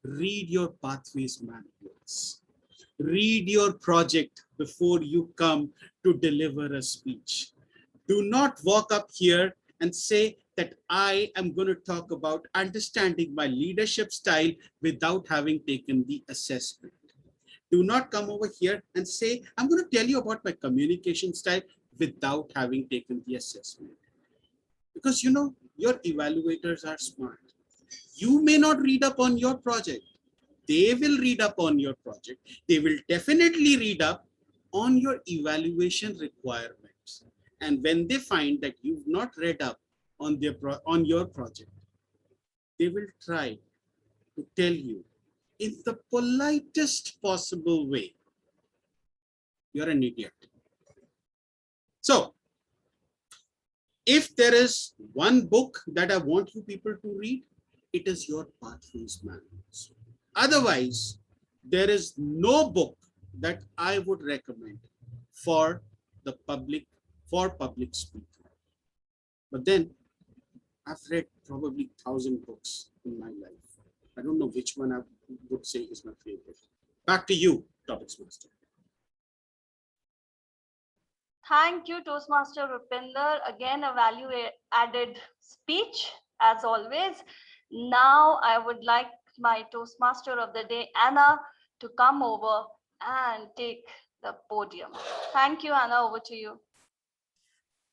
[SPEAKER 3] read your pathways manuals. Read your project before you come to deliver a speech. Do not walk up here and say that I am going to talk about understanding my leadership style without having taken the assessment. Do not come over here and say, I'm going to tell you about my communication style without having taken the assessment. Because you know, your evaluators are smart. You may not read up on your project. They will read up on your project. They will definitely read up on your evaluation requirements. And when they find that you've not read up on your project, they will try to tell you in the politest possible way, you're an idiot. So, if there is one book that I want you people to read, it is your pathways manuals. Otherwise, there is no book that I would recommend for the public, for public speaking. But then I've read probably 1,000 books in my life. I don't know which one I would say is my favorite. Back to you, Topics Master.
[SPEAKER 13] Thank you, Toastmaster Rupinder. Again, a value-added speech, as always. Now, I would like my Toastmaster of the day, Anna, to come over and take the podium. Thank you, Anna. Over to you.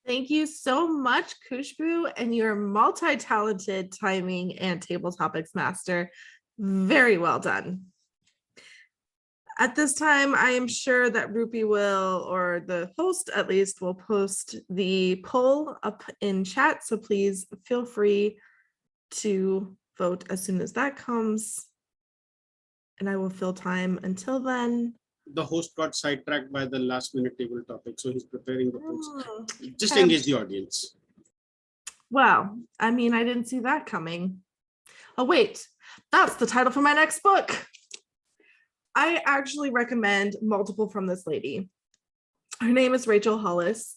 [SPEAKER 6] Thank you so much, Khushbu, and your multi-talented timing and table topics master. Very well done. At this time, I am sure that Rupi will, or the host at least, will post the poll up in chat. So please feel free to vote as soon as that comes. And I will fill time until then.
[SPEAKER 3] The host got sidetracked by the last minute table topic, so he's preparing the polls. Just
[SPEAKER 6] okay.
[SPEAKER 3] Engage the audience.
[SPEAKER 6] Wow, I mean, I didn't see that coming. Oh, wait, that's the title for my next book. I actually recommend multiple from this lady. Her name is Rachel Hollis.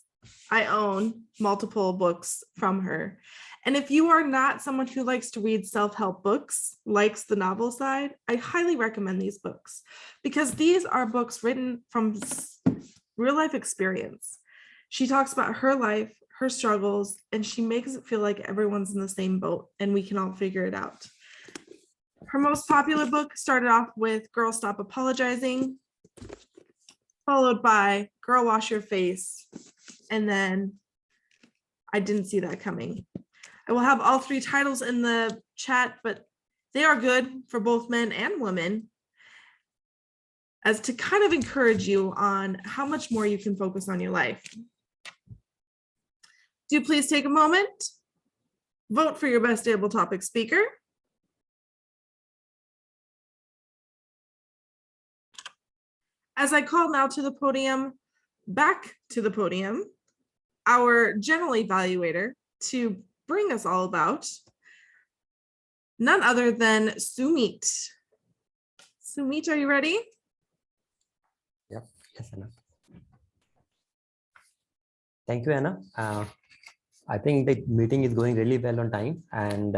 [SPEAKER 6] I own multiple books from her. And if you are not someone who likes to read self-help books, likes the novel side, I highly recommend these books because these are books written from real life experience. She talks about her life, her struggles, and she makes it feel like everyone's in the same boat and we can all figure it out. Her most popular book started off with Girl Stop Apologizing, followed by Girl Wash Your Face, and then I didn't see that coming. I will have all three titles in the chat, but they are good for both men and women as to kind of encourage you on how much more you can focus on your life. Do please take a moment, vote for your best table topic speaker. As I call now to the podium, back to the podium, our general evaluator to bring us all about none other than Sumit. Sumit, are you ready?
[SPEAKER 4] Yep. Yes, Anna. Thank you, Anna. I think the meeting is going really well on time, and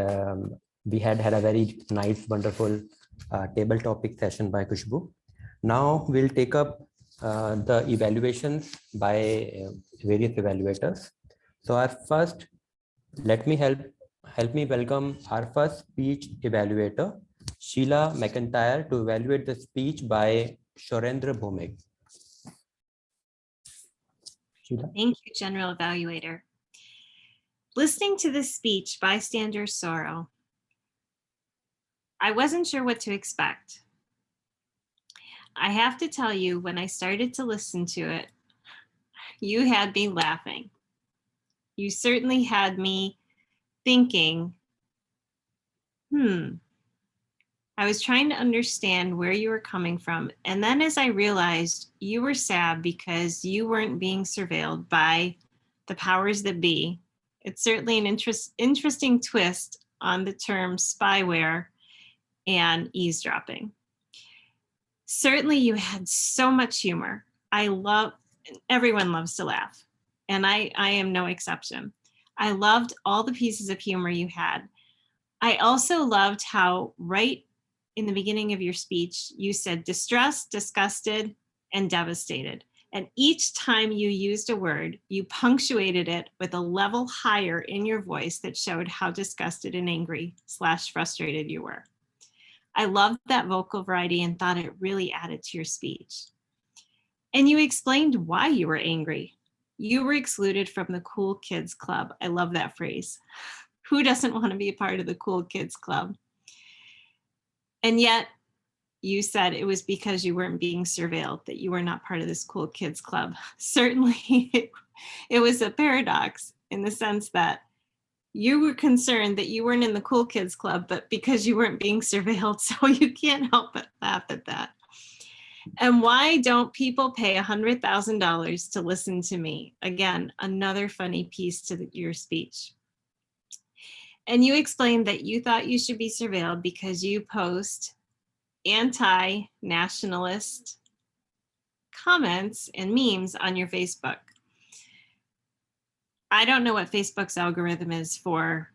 [SPEAKER 4] we had a very nice, wonderful table topic session by Kushbu. Now we'll take up the evaluations by various evaluators. So our first, let me help me welcome our first speech evaluator, Sheila McIntyre, to evaluate the speech by Sourindra Bhowmick. Sheila.
[SPEAKER 1] Thank you, General Evaluator. Listening to this speech, Bystander Sorrow, I wasn't sure what to expect. I have to tell you, when I started to listen to it, you had me laughing. You certainly had me thinking, I was trying to understand where you were coming from. And then as I realized you were sad because you weren't being surveilled by the powers that be, it's certainly an interesting twist on the term spyware and eavesdropping. Certainly you had so much humor. Everyone loves to laugh, and I am no exception. I loved all the pieces of humor you had. I also loved how right in the beginning of your speech, you said distressed, disgusted, and devastated. And each time you used a word, you punctuated it with a level higher in your voice that showed how disgusted and angry / frustrated you were. I loved that vocal variety and thought it really added to your speech. And you explained why you were angry. You were excluded from the Cool Kids Club. I love that phrase. Who doesn't want to be a part of the Cool Kids Club? And yet you said it was because you weren't being surveilled that you were not part of this Cool Kids Club. Certainly it was a paradox in the sense that you were concerned that you weren't in the Cool Kids Club, but because you weren't being surveilled, so you can't help but laugh at that. And why don't people pay $100,000 to listen to me? Again, another funny piece to your speech. And you explained that you thought you should be surveilled because you post anti-nationalist comments and memes on your Facebook. I don't know what Facebook's algorithm is for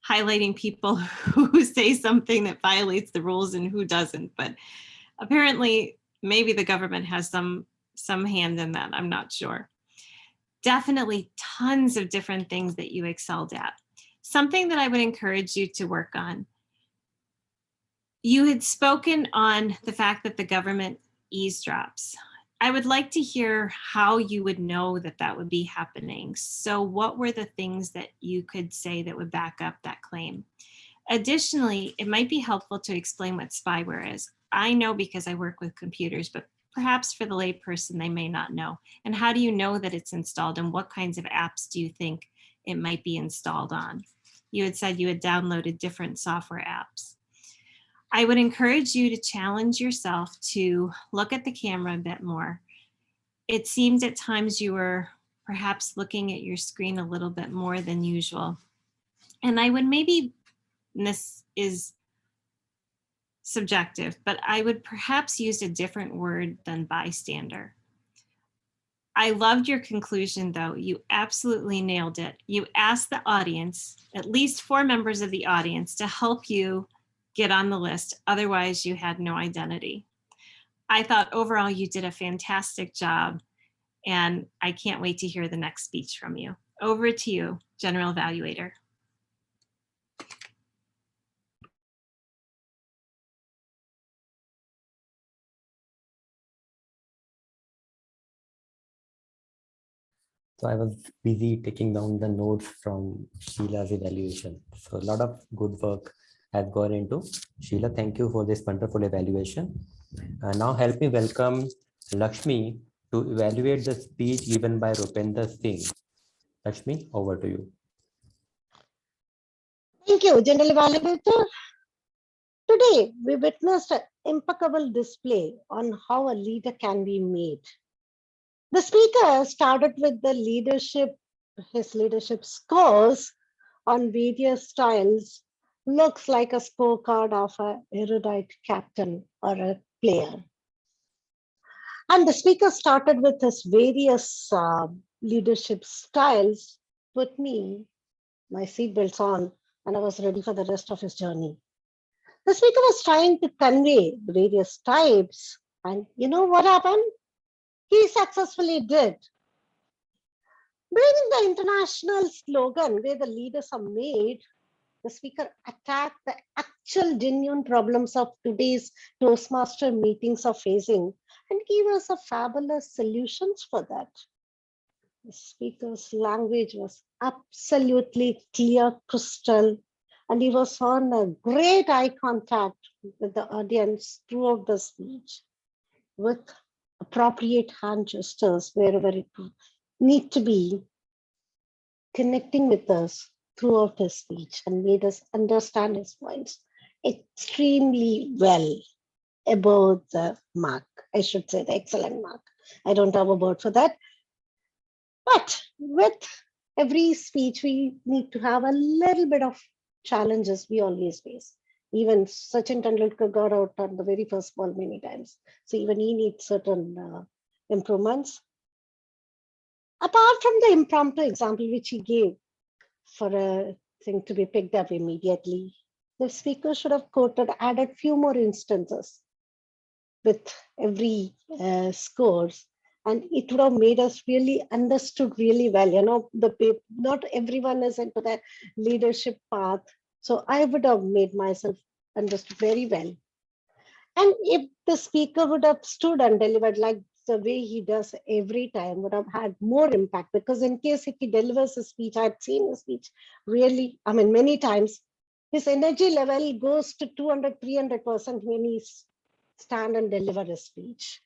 [SPEAKER 1] highlighting people who say something that violates the rules and who doesn't, but apparently maybe the government has some hand in that. I'm not sure. Definitely tons of different things that you excelled at. Something that I would encourage you to work on. You had spoken on the fact that the government eavesdrops. I would like to hear how you would know that that would be happening. So what were the things that you could say that would back up that claim? Additionally, it might be helpful to explain what spyware is. I know because I work with computers, but perhaps for the layperson, they may not know. And how do you know that it's installed, and what kinds of apps do you think it might be installed on? You had said you had downloaded different software apps. I would encourage you to challenge yourself to look at the camera a bit more. It seemed at times you were perhaps looking at your screen a little bit more than usual. And I would maybe, and this is subjective, but I would perhaps use a different word than bystander. I loved your conclusion though. You absolutely nailed it. You asked the audience, at least 4 members of the audience, to help you get on the list. Otherwise you had no identity. I thought overall you did a fantastic job, and I can't wait to hear the next speech from you. Over to you, General Evaluator.
[SPEAKER 4] So I was busy taking down the notes from Sheila's evaluation. So a lot of good work has gone into. Sheila, thank you for this wonderful evaluation. Now help me welcome Lakshmi to evaluate the speech given by Rupinder Singh. Lakshmi, over to you.
[SPEAKER 9] Thank you, General Evaluator. Today, we witnessed an impeccable display on how a leader can be made. The speaker started with his leadership scores on various styles. Looks like a scorecard of an erudite captain or a player.
[SPEAKER 16] And the speaker started with his various leadership styles, put me, my seatbelts on, and I was ready for the rest of his journey. The speaker was trying to convey the various types, and you know what happened? He successfully did. Bringing the international slogan where the leaders are made, the speaker attacked the actual genuine problems of today's Toastmaster meetings are facing and gave us a fabulous solutions for that. The speaker's language was absolutely clear, crystal, and he was on a great eye contact with the audience throughout the speech with appropriate hand gestures wherever it need to be, connecting with us throughout his speech and made us understand his points extremely well, above the mark. I should say the excellent mark. I don't have a word for that. But with every speech, we need to have a little bit of challenges we always face. Even Sachin Tendulkar got out on the very first ball many times. So even he needs certain improvements. Apart from the impromptu example which he gave for a thing to be picked up immediately, the speaker should have added few more instances with every scores, and it would have made us really understood really well. You know, not everyone is into that leadership path. So I would have made myself understood very well. And if the speaker would have stood and delivered like the way he does every time, would have had more impact, because in case if he delivers a speech, I've seen a speech really, I mean, many times, his energy level goes to 200, 300% when he stand and deliver a speech.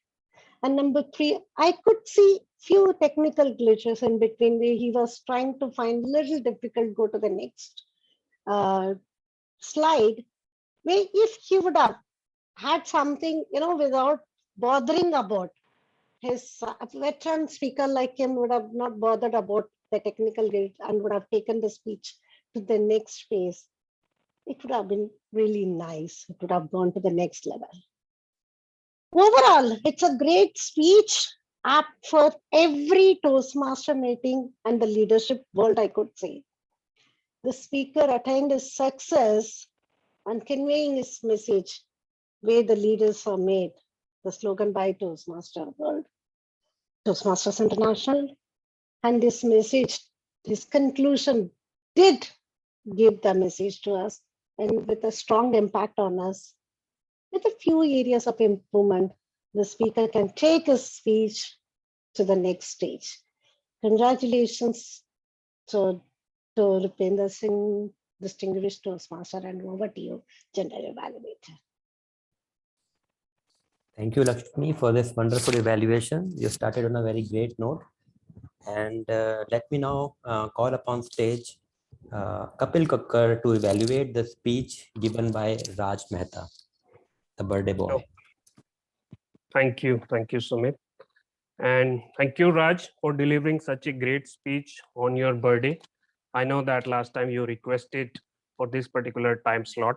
[SPEAKER 16] And number three, I could see few technical glitches in between where he was trying to find little difficult, go to the next slide, where if he would have had something, you know, without bothering about his veteran speaker like him would have not bothered about the technical glitch and would have taken the speech to the next phase. It would have been really nice. It would have gone to the next level. Overall, it's a great speech apt for every Toastmaster meeting and the leadership world, I could say. The speaker attained his success and conveying his message where the leaders are made, the slogan by Toastmaster World, Toastmasters International, and this message, this conclusion did give the message to us and with a strong impact on us. With a few areas of improvement, the speaker can take his speech to the next stage. Congratulations to Rupinder Singh, distinguished Toastmaster, and over to you, General Evaluator.
[SPEAKER 4] Thank you, Lakshmi, for this wonderful evaluation. You started on a very great note. And let me now call upon stage Kapil Kakkar to evaluate the speech given by Raj Mehta, the birthday boy.
[SPEAKER 2] Oh. Thank you, Sumit. And thank you, Raj, for delivering such a great speech on your birthday. I know that last time you requested for this particular time slot.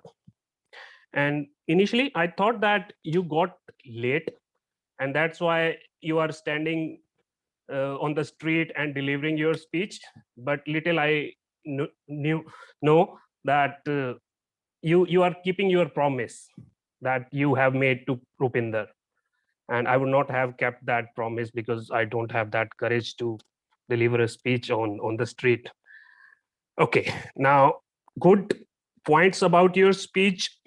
[SPEAKER 2] And initially, I thought that you got late, and that's why you are standing on the street and delivering your speech. But little I know that you are keeping your promise that you have made to Rupinder. And I would not have kept that promise because I don't have that courage to deliver a speech on the street. Okay, now good points about your speech,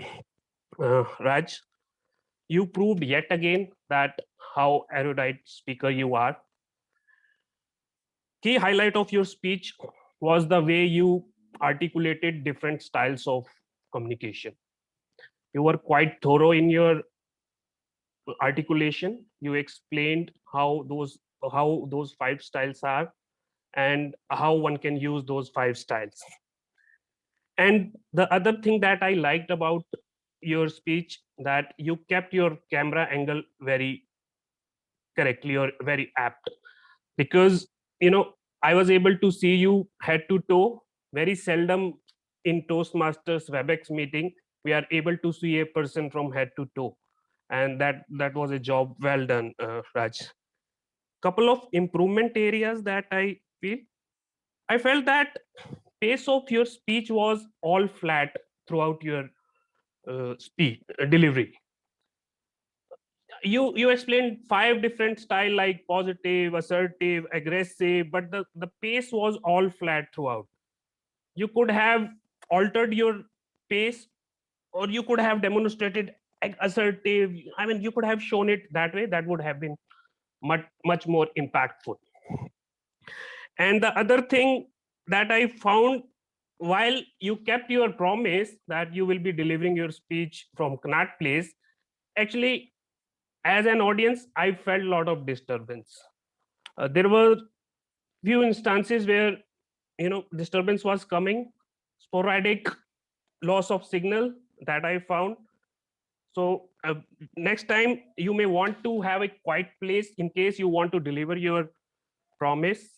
[SPEAKER 2] Raj. You proved yet again that how erudite speaker you are. Key highlight of your speech was the way you articulated different styles of communication. You were quite thorough in your articulation. You explained how those 5 styles are and how one can use those 5 styles. And the other thing that I liked about your speech, that you kept your camera angle very correctly or very apt, because I was able to see you head to toe. Very seldom in Toastmasters WebEx meeting we are able to see a person from head to toe, and that was a job well done, Raj. Couple of improvement areas that I felt that pace of your speech was all flat throughout your speech delivery. You explained 5 different style like positive, assertive, aggressive, but the pace was all flat throughout. You could have altered your pace, or you could have demonstrated assertive. I mean, you could have shown it that way. That would have been much more impactful. And the other thing that I found, while you kept your promise that you will be delivering your speech from Connaught Place, actually, as an audience, I felt a lot of disturbance. There were few instances where disturbance was coming, sporadic loss of signal that I found. So next time you may want to have a quiet place in case you want to deliver your promise.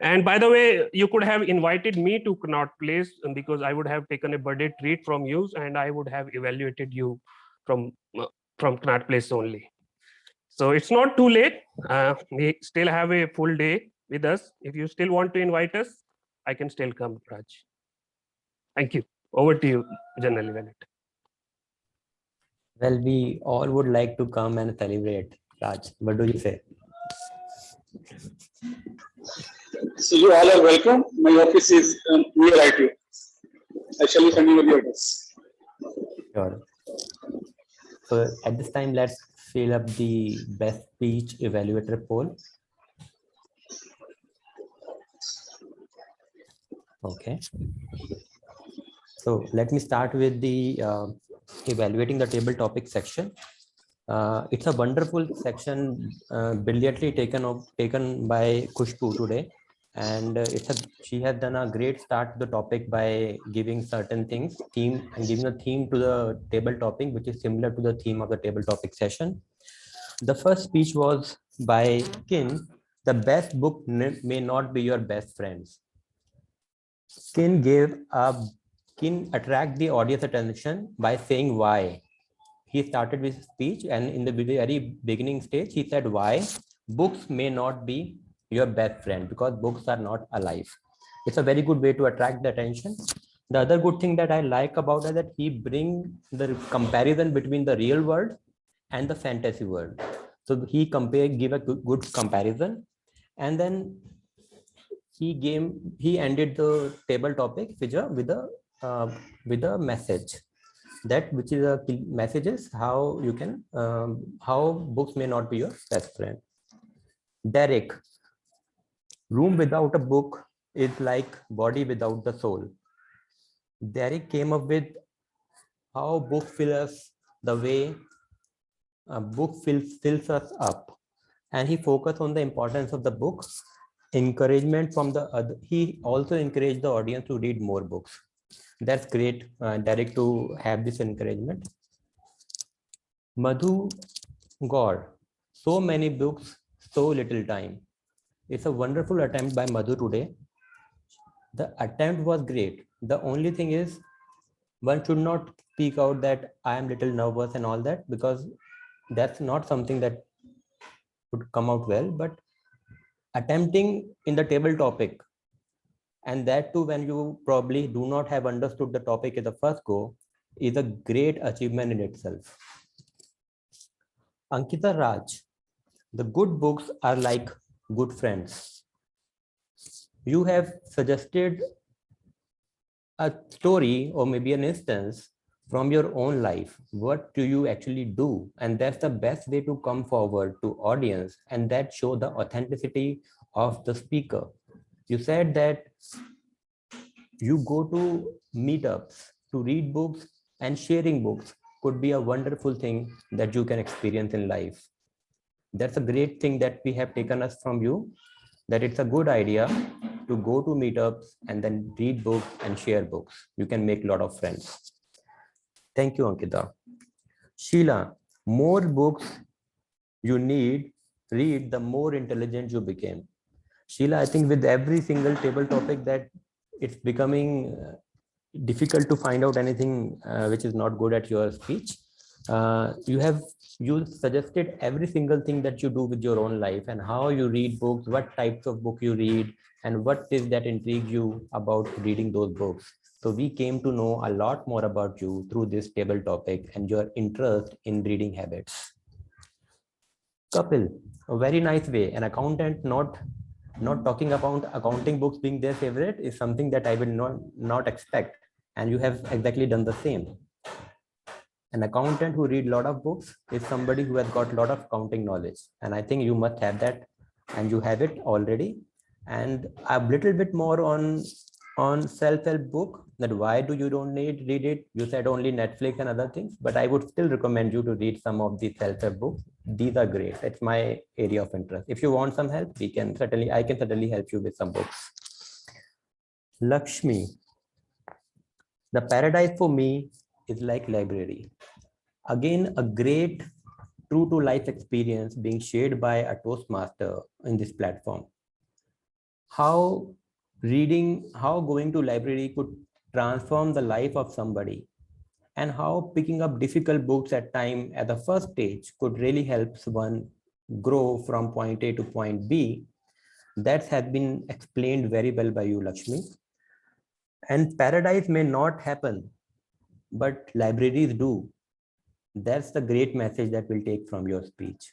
[SPEAKER 2] And by the way, you could have invited me to Connaught Place, because I would have taken a birthday treat from you and I would have evaluated you from Connaught Place only. So it's not too late. We still have a full day with us. If you still want to invite us, I can still come, Raj. Thank you. Over to you, General Evaluator.
[SPEAKER 4] Well, we all would like to come and celebrate. Raj, what do you say?
[SPEAKER 10] So you all are welcome. My office is near ITO. I shall be sending you the address.
[SPEAKER 4] Sure. So at this time, let's fill up the best speech evaluator poll. Okay. So let me start with the evaluating the table topic section. It's a wonderful section, brilliantly taken by Khushbu today, and she has done a great start to the topic by giving certain things, theme, and giving a theme to the table topic, which is similar to the theme of the table topic session. The first speech was by Kin. The best book may not be your best friends. Kin attract the audience attention by saying why. He started with speech, and in the very beginning stage, he said why books may not be your best friend, because books are not alive. It's a very good way to attract the attention. The other good thing that I like about it, that he bring the comparison between the real world and the fantasy world. So he give a good comparison, and then he ended the table topic with a message. That which is a message is how you can how books may not be your best friend. Derek, room without a book is like body without the soul. Derek came up with how book fill us the way a book fills us up, and he focused on the importance of the book, encouragement from the other. He also encouraged the audience to read more books. That's great, Derek, to have this encouragement. Madhu Gaur, so many books, so little time. It's a wonderful attempt by Madhu today. The attempt was great. The only thing is, one should not speak out that I am little nervous and all that, because that's not something that would come out well. But attempting in the table topic, and that too when you probably do not have understood the topic at the first go, is a great achievement in itself. Ankita Raj, the good books are like good friends. You have suggested a story or maybe an instance from your own life. What do you actually do? And that's the best way to come forward to audience, and that show the authenticity of the speaker. You said that you go to meetups to read books, and sharing books could be a wonderful thing that you can experience in life. That's a great thing that we have taken us from you, that it's a good idea to go to meetups and then read books and share books. You can make a lot of friends. Thank you, Ankita. Sheila, more books you read, the more intelligent you became. Sheila, I think with every single table topic that it's becoming difficult to find out anything which is not good at your speech. You suggested every single thing that you do with your own life and how you read books, what types of book you read, and what is that intrigues you about reading those books. So we came to know a lot more about you through this table topic and your interest in reading habits. Kapil, a very nice way. An accountant not talking about accounting books being their favorite is something that I will not expect. And you have exactly done the same. An accountant who read a lot of books is somebody who has got a lot of accounting knowledge. And I think you must have that, and you have it already. And a little bit more on self-help book, that why do you don't read it? You said only Netflix and other things, but I would still recommend you to read some of the self-help books. These are great. It's my area of interest. If you want some help, I can certainly help you with some books. Lakshmi, the paradise for me is like library. Again, a great true to life experience being shared by a Toastmaster in this platform. How going to library could transform the life of somebody, and how picking up difficult books at time at the first stage could really help one grow from point A to point B. That has been explained very well by you, Lakshmi. And paradise may not happen, but libraries do. That's the great message that we'll take from your speech.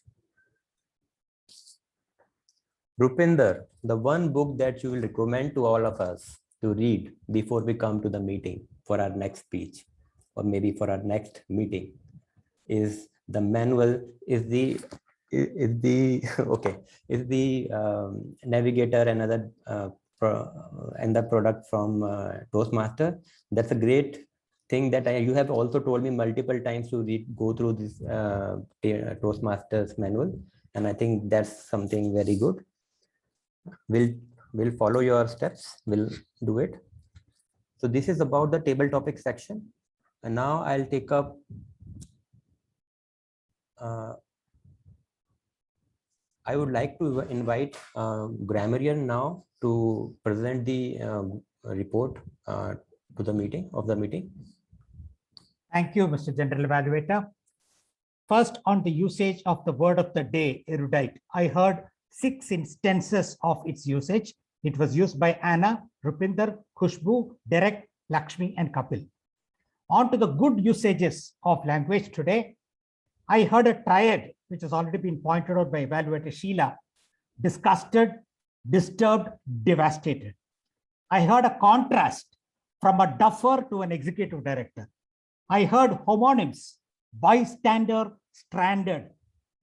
[SPEAKER 4] Rupinder, the one book that you will recommend to all of us to read before we come to the meeting for our next speech, or maybe for our next meeting, is the manual, is the Navigator, another and the product from Toastmaster. That's a great thing that you have also told me multiple times to go through this Toastmasters manual, and I think that's something very good. We'll follow your steps. We'll do it. So this is about the table topic section, and now I'll take up I would like to invite Grammarian now to present the report to the meeting.
[SPEAKER 8] Thank you, Mr. General Evaluator. First, on the usage of the word of the day, erudite. I heard 6 instances of its usage. It was used by Anna, Rupinder, Khushbu, Derek, Lakshmi, and Kapil. On to the good usages of language today. I heard a triad, which has already been pointed out by Evaluator Sheila: disgusted, disturbed, devastated. I heard a contrast from a duffer to an executive director. I heard homonyms: bystander, stranded,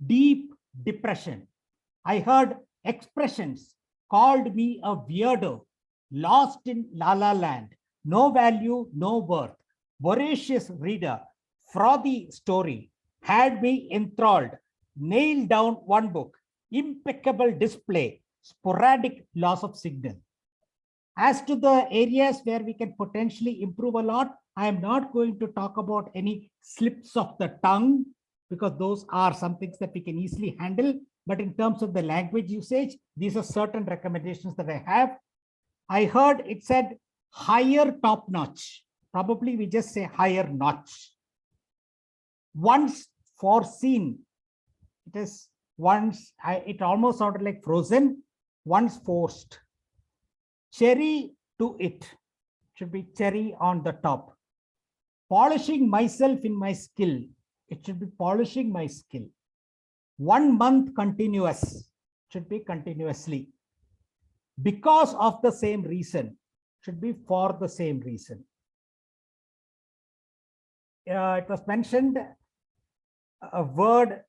[SPEAKER 8] deep depression. I heard expressions: called me a weirdo, lost in la la land, no value, no worth, voracious reader, frothy story, had me enthralled, nailed down one book, impeccable display, sporadic loss of signal. As to the areas where we can potentially improve a lot, I am not going to talk about any slips of the tongue, because those are some things that we can easily handle. But in terms of the language usage, these are certain recommendations that I have. I heard it said higher top notch. Probably we just say higher notch. Once foreseen, it is once, it almost sounded like frozen, once forced. Cherry to it, should be cherry on the top. Polishing myself in my skill, it should be polishing my skill. 1 month continuous, should be continuously. Because of the same reason, should be for the same reason. It was mentioned a word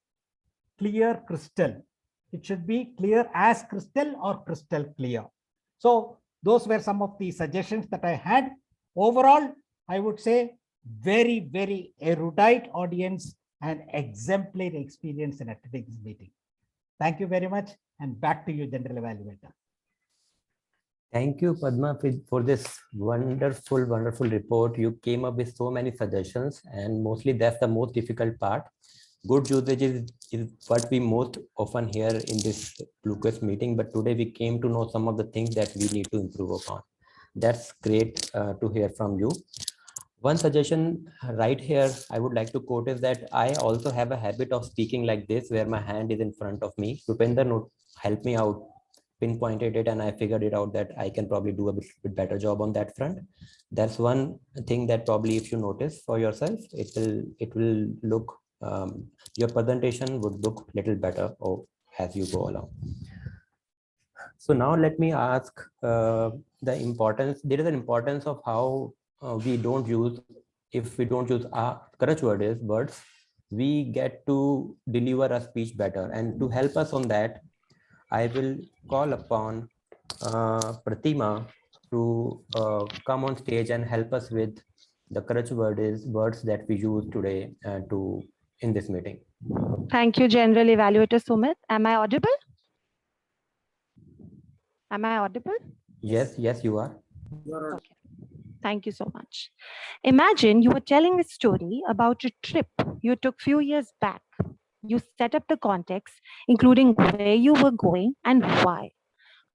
[SPEAKER 8] clear crystal. It should be clear as crystal or crystal clear. So those were some of the suggestions that I had. Overall, I would say very, very erudite audience and exemplary experience in attending this meeting. Thank you very much, and back to you, General Evaluator.
[SPEAKER 4] Thank you, Padma, for this wonderful report. You came up with so many suggestions, and mostly that's the most difficult part. Good usage is what we most often hear in this Bluequest meeting, but today we came to know some of the things that we need to improve upon. That's great to hear from you. One suggestion right here I would like to quote is that I also have a habit of speaking like this, where my hand is in front of me. Rupinder helped me out, pinpointed it, and I figured it out that I can probably do a bit better job on that front. That's one thing that probably, if you notice for yourself, it will look, your presentation would look little better as you go along. So now let me ask the importance. There is an importance of how we don't use, if we don't use our crutch words, we get to deliver a speech better. And to help us on that, I will call upon Pratima to come on stage and help us with the crutch words that we use today in this meeting.
[SPEAKER 17] Thank you, General Evaluator Sumit. Am I audible? Am I audible?
[SPEAKER 4] Yes, you are.
[SPEAKER 17] Okay. Thank you so much. Imagine you were telling a story about a trip you took few years back. You set up the context, including where you were going and why.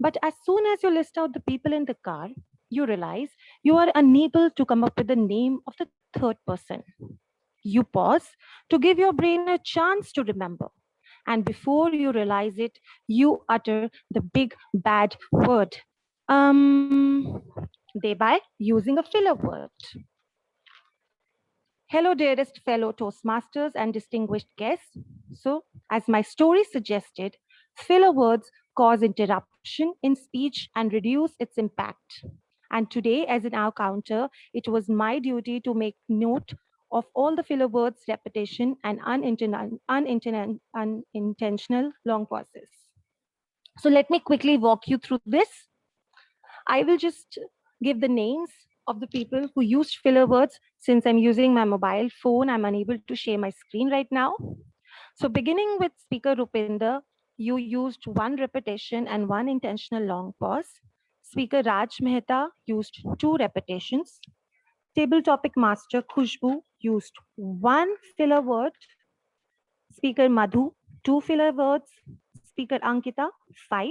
[SPEAKER 17] But as soon as you list out the people in the car, you realize you are unable to come up with the name of the third person. You pause to give your brain a chance to remember. And before you realize it, you utter the big bad word. Thereby using a filler word. Hello, dearest fellow Toastmasters and distinguished guests. So, as my story suggested, filler words cause interruption in speech and reduce its impact. And today, as an counter, it was my duty to make note of all the filler words, repetition, and unintentional long pauses. So let me quickly walk you through this. I will just give the names of the people who used filler words. Since I'm using my mobile phone, I'm unable to share my screen right now. So beginning with Speaker Rupinder, you used one repetition and one intentional long pause. Speaker Raj Mehta used 2 repetitions. Table Topic Master Khushbu used 1 filler word. Speaker Madhu, 2 filler words. Speaker Ankita, 5.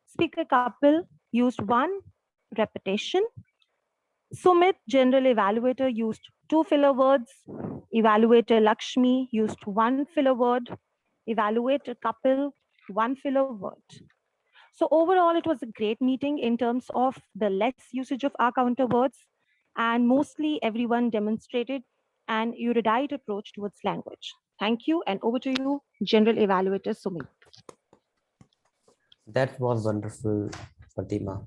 [SPEAKER 17] Speaker Kapil used 1 repetition. Sumit, General Evaluator, used 2 filler words. Evaluator Lakshmi used 1 filler word. Evaluator Kapil, 1 filler word. So overall, it was a great meeting in terms of the less usage of our counter words, and mostly everyone demonstrated an erudite approach towards language. Thank you, and over to you, General Evaluator Sumit.
[SPEAKER 4] That was wonderful, Fatima.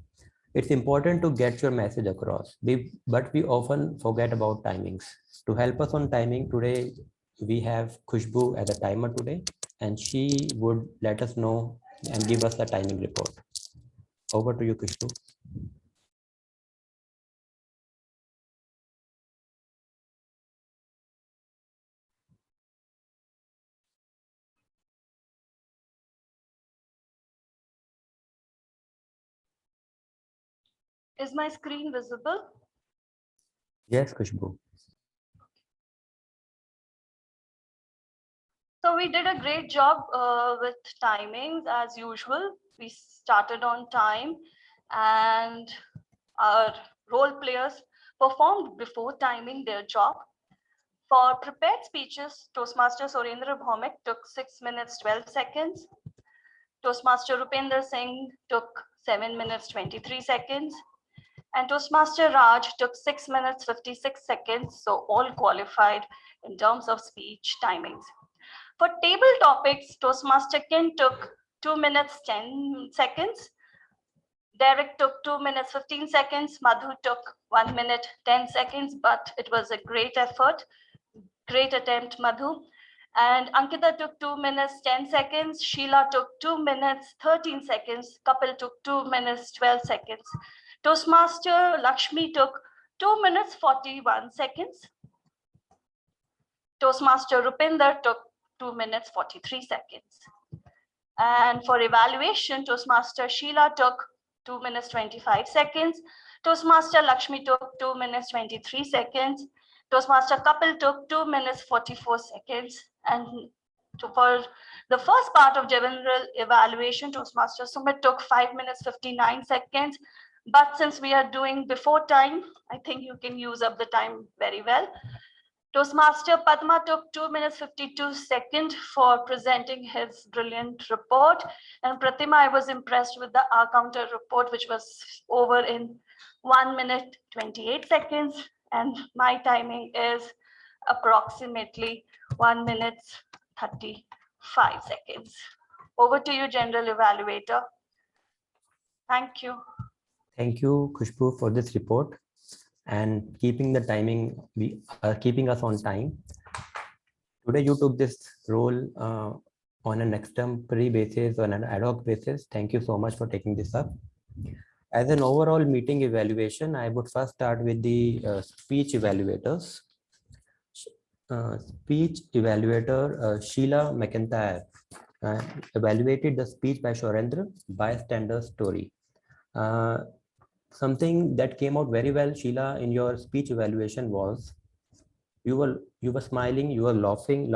[SPEAKER 4] It's important to get your message across, but we often forget about timings. To help us on timing today, we have Khushbu as a timer today, and she would let us know and give us a timing report. Over to you, Khushbu.
[SPEAKER 13] Is my screen visible?
[SPEAKER 4] Yes, Khushbu.
[SPEAKER 13] So we did a great job with timings as usual. We started on time and our role players performed before timing their job. For prepared speeches, Toastmaster Sourindra Bhowmick took 6 minutes 12 seconds. Toastmaster Rupinder Singh took 7 minutes 23 seconds. And Toastmaster Raj took 6 minutes 56 seconds. So all qualified in terms of speech timings. For table topics, Toastmaster Ken took 2 minutes 10 seconds. Derek took 2 minutes 15 seconds. Madhu took 1 minute 10 seconds, but it was a great effort. Great attempt, Madhu. And Ankita took 2 minutes 10 seconds. Sheila took 2 minutes 13 seconds. Kapil took 2 minutes 12 seconds. Toastmaster Lakshmi took 2 minutes 41 seconds. Toastmaster Rupinder took 2 minutes 43 seconds. And for evaluation, Toastmaster Sheila took 2 minutes 25 seconds. Toastmaster Lakshmi took 2 minutes 23 seconds. Toastmaster Kapil took 2 minutes 44 seconds. And for the first part of general evaluation, Toastmaster Sumit took 5 minutes 59 seconds. But since we are doing before time, I think you can use up the time very well. Toastmaster Padma took 2 minutes 52 seconds for presenting his brilliant report. And Pratima, I was impressed with the counter report, which was over in 1 minute 28 seconds. And my timing is approximately 1 minute 35 seconds. Over to you, General Evaluator. Thank you.
[SPEAKER 4] Thank you, Khushbu, for this report and keeping the timing, we are keeping us on time. Today, you took this role on an extemporary basis, on an ad hoc basis. Thank you so much for taking this up. As an overall meeting evaluation, I would first start with the speech evaluators. Speech evaluator Sheila McIntyre evaluated the speech by Sourindra, Bystander story. Something that came out very well, Sheila, in your speech evaluation was you were smiling, you were laughing,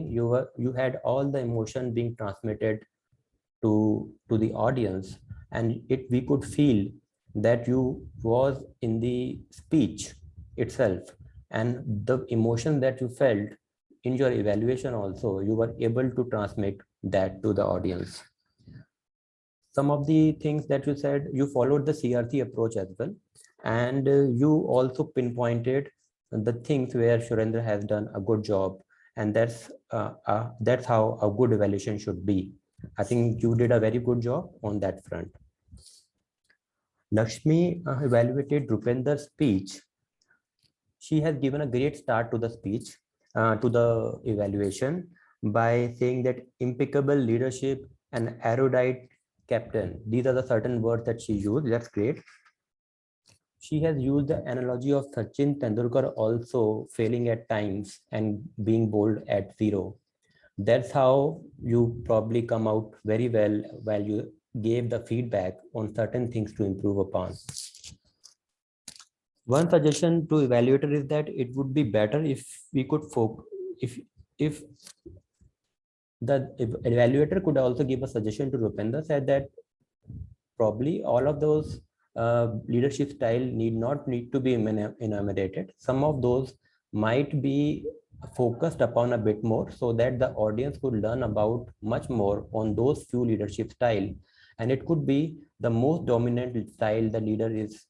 [SPEAKER 4] you had all the emotion being transmitted to the audience, and we could feel that you was in the speech itself, and the emotion that you felt in your evaluation also, you were able to transmit that to the audience. Some of the things that you said, you followed the CRT approach as well, and you also pinpointed the things where Sourindra has done a good job, and that's how a good evaluation should be. I think you did a very good job on that front. Lakshmi evaluated Rupinder's speech. She has given a great start to the speech, to the evaluation, by saying that impeccable leadership and erudite captain. These are the certain words that she used. That's great. She has used the analogy of Sachin Tendulkar also failing at times and being bold at zero. That's how you probably come out very well while you gave the feedback on certain things to improve upon. One suggestion to evaluator is that it would be better if we could if the evaluator could also give a suggestion to Rupinder, said that probably all of those leadership style need to be enumerated. Some of those might be focused upon a bit more so that the audience could learn about much more on those few leadership style, and it could be the most dominant style. The leader is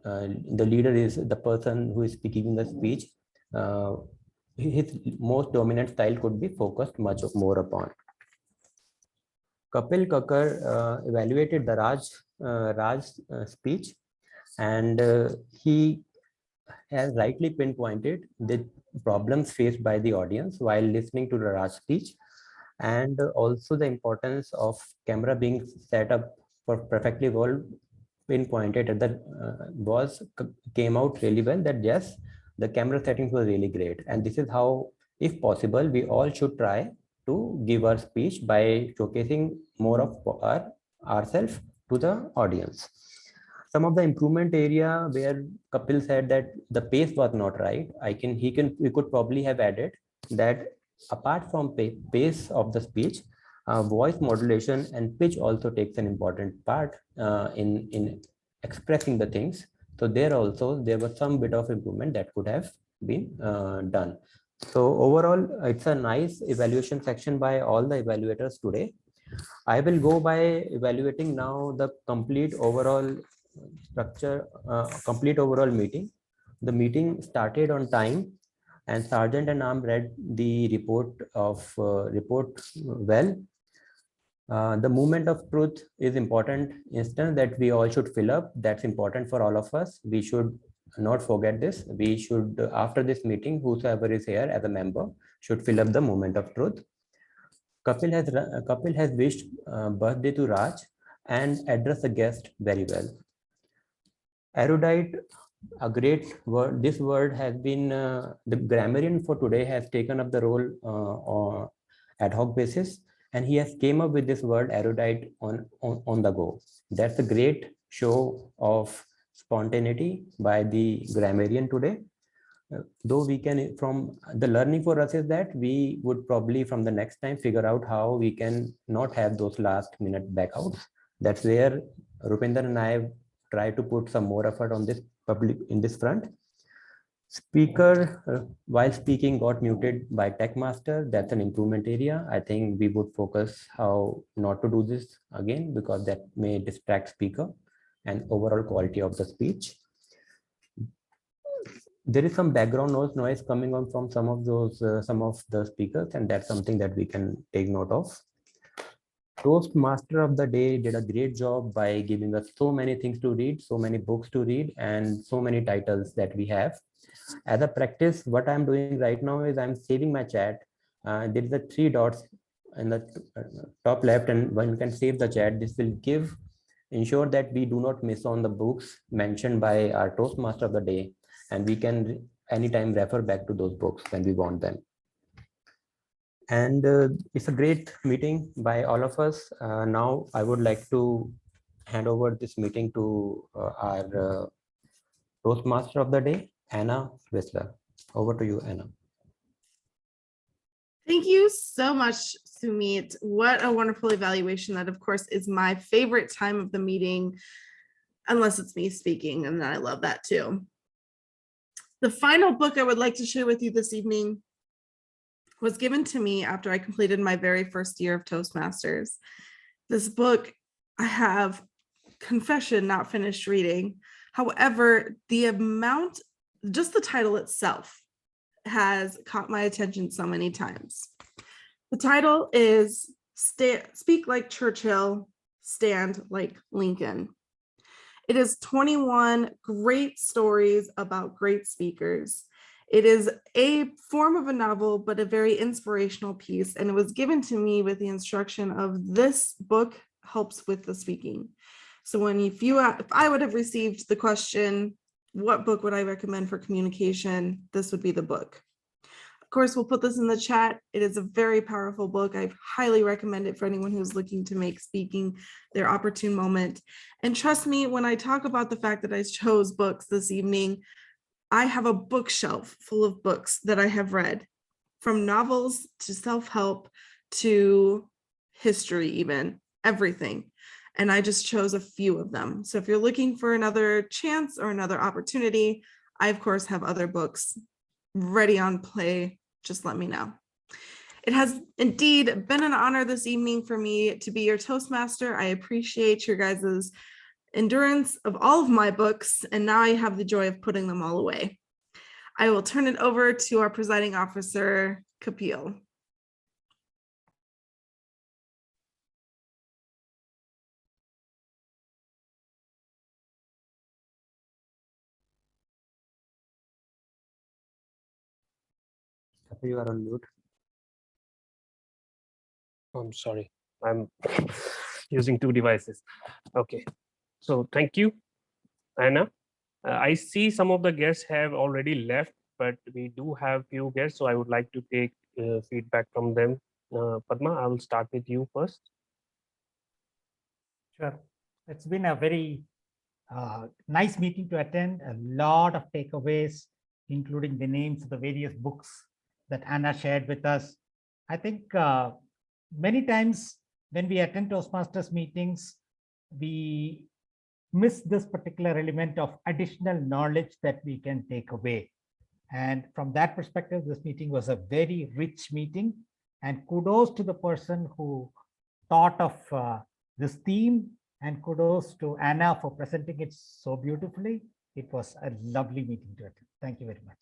[SPEAKER 4] the person who is speaking the speech. His most dominant style could be focused much more upon. Kapil Kakkar evaluated the Raj speech, and he has rightly pinpointed the problems faced by the audience while listening to the Raj speech, and also the importance of camera being set up for perfectly well pinpointed at the came out really well, that yes, the camera settings were really great, and this is how, if possible, we all should try to give our speech by showcasing more of ourselves to the audience. Some of the improvement area where Kapil said that the pace was not right, we could probably have added that apart from pace of the speech, voice modulation and pitch also takes an important part in expressing the things. So there was some bit of improvement that could have been done. So overall, it's a nice evaluation section by all the evaluators today. I will go by evaluating now the complete overall structure, complete overall meeting. The meeting started on time, and Sergeant and Arm read the report well. The moment of truth is important instance that we all should fill up. That's important for all of us. We should not forget this. We should, after this meeting, whosoever is here as a member should fill up the moment of truth. Kapil has wished birthday to Raj and addressed the guest very well. Erudite, a great word. This word has been, the grammarian for today has taken up the role on ad hoc basis, and he has came up with this word erudite on the go. That's a great show of spontaneity by the grammarian today. Though we can, from the learning for us is that we would probably from the next time figure out how we can not have those last minute backouts. That's where Rupinder and I try to put some more effort on this in this front. Speaker, while speaking, got muted by Techmaster. That's an improvement area. I think we would focus how not to do this again, because that may distract speaker and overall quality of the speech. There is some background noise coming on from some of the speakers, and that's something that we can take note of. Toastmaster of the day did a great job by giving us so many things to read, so many books to read, and so many titles that we have. As a practice, what I'm doing right now is I'm saving my chat. There is a 3 dots in the top left, and one can save the chat. This will ensure that we do not miss on the books mentioned by our Toastmaster of the day, and we can anytime refer back to those books when we want them. And it's a great meeting by all of us. Now I would like to hand over this meeting to our Toastmaster of the day, Anna Whistler. Over to you, Anna.
[SPEAKER 6] Thank you so much, Sumit. What a wonderful evaluation. That, of course, is my favorite time of the meeting, unless it's me speaking, and I love that too. The final book I would like to share with you this evening was given to me after I completed my very first year of Toastmasters. This book, I have, confession, not finished reading. However, just the title itself has caught my attention so many times. The title is Speak Like Churchill, Stand Like Lincoln. It is 21 great stories about great speakers. It is a form of a novel, but a very inspirational piece. And it was given to me with the instruction of this book helps with the speaking. So if I would have received the question, what book would I recommend for communication? This would be the book. Of course, we'll put this in the chat. It is a very powerful book. I highly recommend it for anyone who's looking to make speaking their opportune moment. And trust me, when I talk about the fact that I chose books this evening, I have a bookshelf full of books that I have read, from novels to self-help to history, even everything. And I just chose a few of them. So if you're looking for another chance or another opportunity, I, of course, have other books ready on play. Just let me know. It has indeed been an honor this evening for me to be your Toastmaster. I appreciate your guys' endurance of all of my books, and now I have the joy of putting them all away. I will turn it over to our presiding officer, Kapil.
[SPEAKER 4] You are on mute.
[SPEAKER 2] I'm sorry, I'm using 2 devices. Okay, so thank you, Anna. I see some of the guests have already left, but we do have few guests, so I would like to take feedback from them. Padma, I will start with you first.
[SPEAKER 8] Sure. It's been a very nice meeting to attend. A lot of takeaways, including the names of the various books that Anna shared with us. I think many times when we attend Toastmasters meetings, we miss this particular element of additional knowledge that we can take away. And from that perspective, this meeting was a very rich meeting. And kudos to the person who thought of this theme, and kudos to Anna for presenting it so beautifully. It was a lovely meeting to attend. Thank you very much.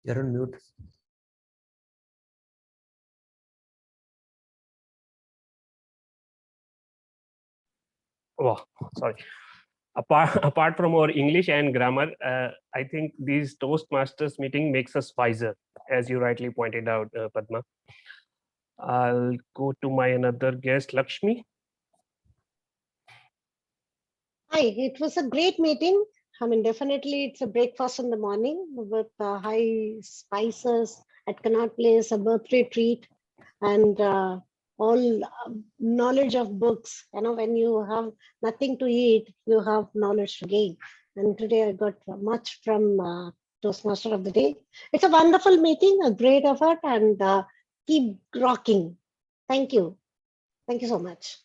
[SPEAKER 4] You're on mute.
[SPEAKER 2] Oh, sorry. Apart from our English and grammar, I think these Toastmasters meeting makes us wiser, as you rightly pointed out, Padma. I'll go to my another guest, Lakshmi.
[SPEAKER 16] Hi, it was a great meeting. I mean, definitely it's a breakfast in the morning with high spices at Connaught Place, a birthday treat, and all knowledge of books. You know, when you have nothing to eat, you have knowledge to gain. And today I got much from Toastmaster of the Day. It's a wonderful meeting, a great effort, and keep rocking. Thank you. Thank you so much.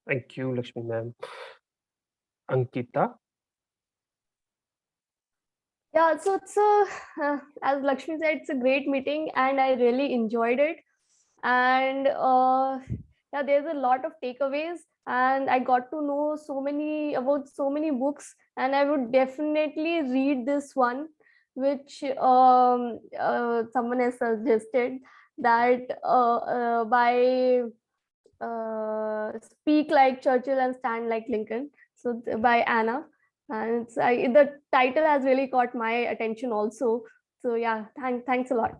[SPEAKER 2] Thank you, Lakshmi ma'am. Ankita.
[SPEAKER 15] Yeah, so it's as Lakshmi said, it's a great meeting and I really enjoyed it. And yeah, there's a lot of takeaways and I got to know about so many books, and I would definitely read this one, which someone has suggested, that by Speak Like Churchill and Stand Like Lincoln. So by Anna. And the title has really caught my attention also. So yeah, thanks a lot.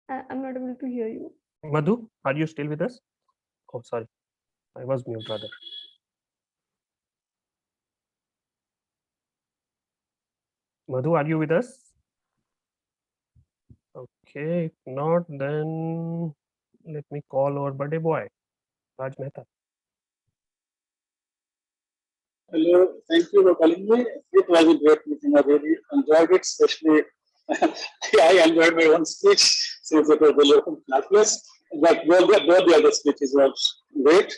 [SPEAKER 15] I'm not able to hear you.
[SPEAKER 2] Madhu, are you still with us? Oh, sorry. I was mute rather. Madhu, are you with us? Okay, if not, then let me call our birthday boy, Raj Mehta.
[SPEAKER 10] Hello, thank you for calling me. It was a great meeting. I really enjoyed it, especially I enjoyed my own speech since it was a little fabulous. But both the other speeches were great.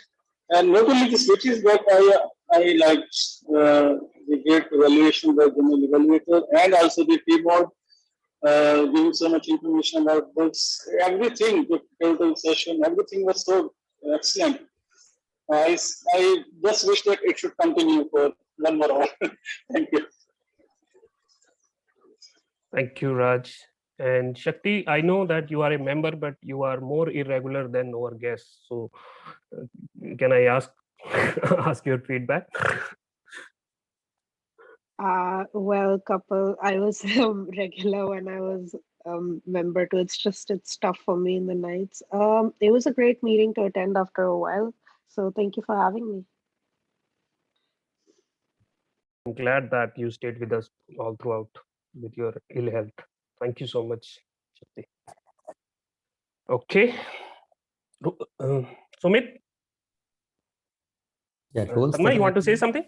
[SPEAKER 10] And not only the speeches, but I liked the great evaluation by the Evaluator and also the keyboard, giving so much information about books. Everything, the total session, everything was so excellent. I just wish that it should continue for one more hour. Thank you.
[SPEAKER 2] Thank you, Raj. And Shakti, I know that you are a member, but you are more irregular than our guests. So can I ask ask your feedback?
[SPEAKER 18] Well, Kapil, I was regular when I was member too. It's tough for me in the nights. It was a great meeting to attend after a while. So thank you for having me.
[SPEAKER 2] I'm glad that you stayed with us all throughout with your ill health. Thank you so much, Shakti. Okay. Sumit?
[SPEAKER 4] Yeah,
[SPEAKER 2] Tanmay, you want to say something?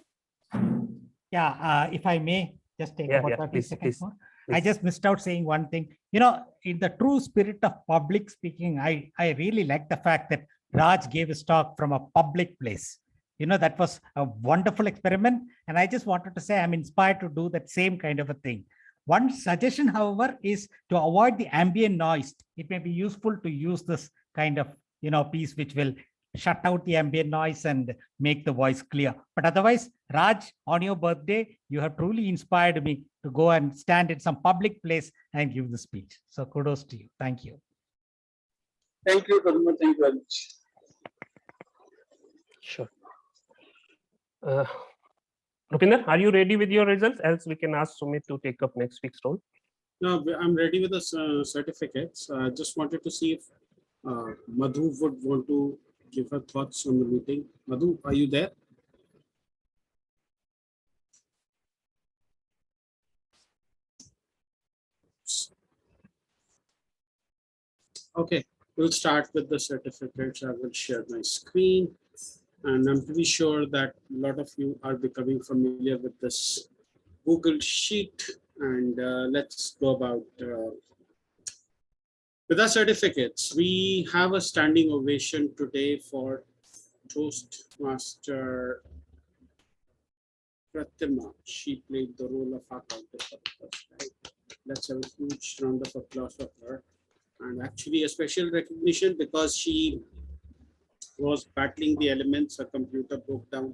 [SPEAKER 8] Yeah, if I may just take about 30
[SPEAKER 2] please,
[SPEAKER 8] seconds
[SPEAKER 2] please,
[SPEAKER 8] more.
[SPEAKER 2] please.
[SPEAKER 8] I just missed out saying one thing. You know, in the true spirit of public speaking, I really like the fact that Raj gave his talk from a public place. You know, that was a wonderful experiment. And I just wanted to say I'm inspired to do that same kind of a thing. One suggestion, however, is to avoid the ambient noise. It may be useful to use this kind of, piece which will shut out the ambient noise and make the voice clear. But otherwise, Raj, on your birthday, you have truly inspired me to go and stand in some public place and give the speech. So kudos to you. Thank you.
[SPEAKER 10] Thank you, Padma. Thank you very much.
[SPEAKER 2] Sure. Rupinder, are you ready with your results? Else we can ask Sumit to take up next week's role.
[SPEAKER 3] No, I'm ready with the certificates. I just wanted to see if Madhu would want to give her thoughts on the meeting. Madhu, are you there? Okay, we'll start with the certificates. I will share my screen. And I'm pretty sure that a lot of you are becoming familiar with this Google Sheet. And let's go about with our certificates. We have a standing ovation today for Toastmaster Pratima. She played the role of accountant for the first time. Let's have a huge round of applause for her. And actually a special recognition because she was battling the elements. Her computer broke down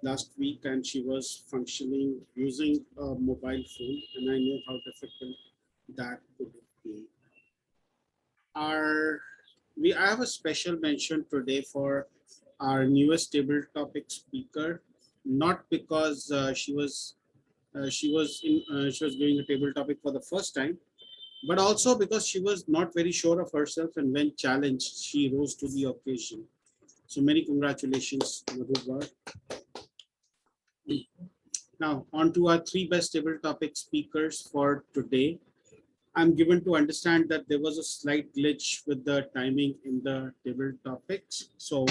[SPEAKER 3] last week and she was functioning using a mobile phone, and I know how difficult that would be. I have a special mention today for our newest table topic speaker, not because she was doing a table topic for the first time, but also because she was not very sure of herself, and when challenged, she rose to the occasion. So many congratulations, Madhu Gaur. Now, on to our three best table topic speakers for today. I'm given to understand that there was a slight glitch with the timing in the table topics. So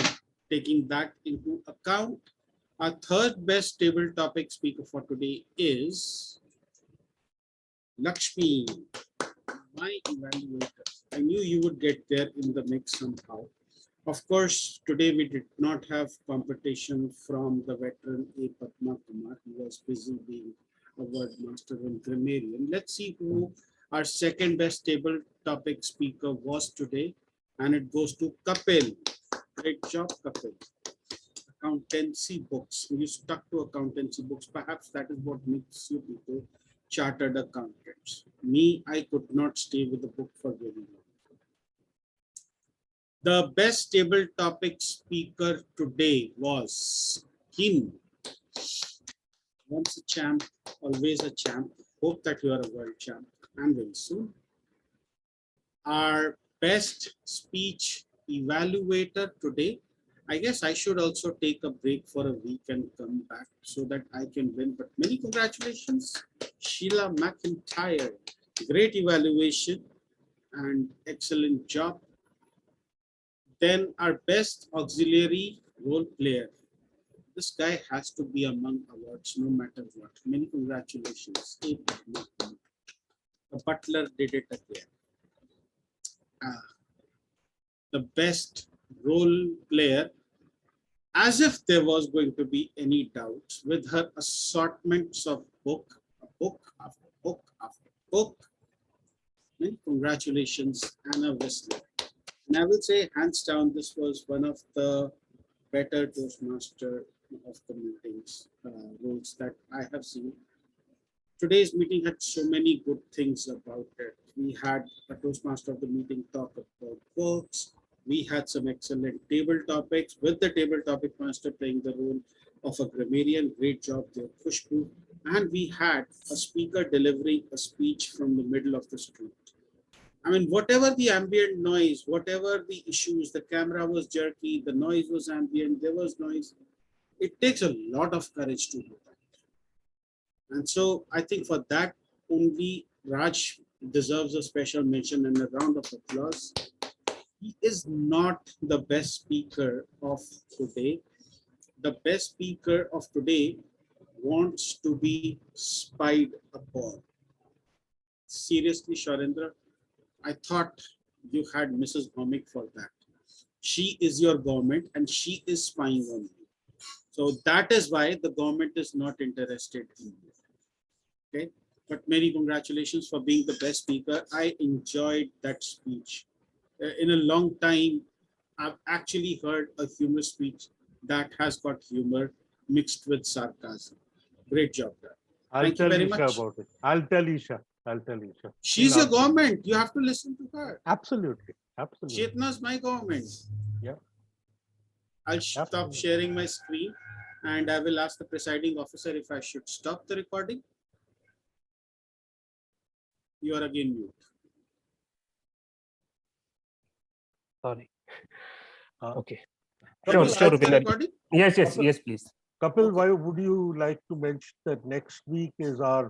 [SPEAKER 3] taking that into account, our third best table topic speaker for today is Lakshmi, my evaluator. I knew you would get there in the mix somehow. Of course, today we did not have competition from the veteran A. Padma Kumar. He was busy being a word master and grammarian. Let's see who our second best table topic speaker was today. And it goes to Kapil. Great job, Kapil. Accountancy books. You stuck to accountancy books. Perhaps that is what makes you people chartered accountants. Me, I could not stay with the book for very long. The best table topic speaker today was Kim. Once a champ, always a champ. Hope that you are a world champ and very soon. Our best speech evaluator today. I guess I should also take a break for a week and come back so that I can win. But many congratulations, Sheila McIntyre. Great evaluation and excellent job. Then our best auxiliary role player. This guy has to be among awards no matter what. Many congratulations. The butler did it again. The best role player, as if there was going to be any doubt, with her assortments of book after book after book. Many congratulations, Anna Whistler. And I will say, hands down, this was one of the better Toastmaster of the meetings roles that I have seen. Today's meeting had so many good things about it. We had a Toastmaster of the meeting talk about books. We had some excellent table topics with the table topic master playing the role of a grammarian. Great job there, Khushbu. And we had a speaker delivering a speech from the middle of the street. I mean, whatever the ambient noise, whatever the issues, the camera was jerky, the noise was ambient, there was noise. It takes a lot of courage to do that. And so I think for that only Raj deserves a special mention and a round of applause. He is not the best speaker of today. The best speaker of today wants to be spied upon. Seriously, Sourindra, I thought you had Mrs. Bhowmick for that. She is your government and she is spying on you. So that is why the government is not interested in you. Okay, but many congratulations for being the best speaker. I enjoyed that speech. In a long time, I've actually heard a humor speech that has got humor mixed with sarcasm. Great job, there. Thank you very much.
[SPEAKER 5] About it. I'll tell Isha.
[SPEAKER 3] She's your government. You have to listen to her.
[SPEAKER 5] Absolutely.
[SPEAKER 3] Chetna's my government.
[SPEAKER 5] Yeah.
[SPEAKER 3] I'll stop sharing my screen and I will ask the presiding officer if I should stop the recording. You are again mute.
[SPEAKER 19] Sorry. Okay.
[SPEAKER 5] Kapil,
[SPEAKER 19] Sure, Rupinder. Yes, please.
[SPEAKER 5] Kapil, why would you like to mention that next week is our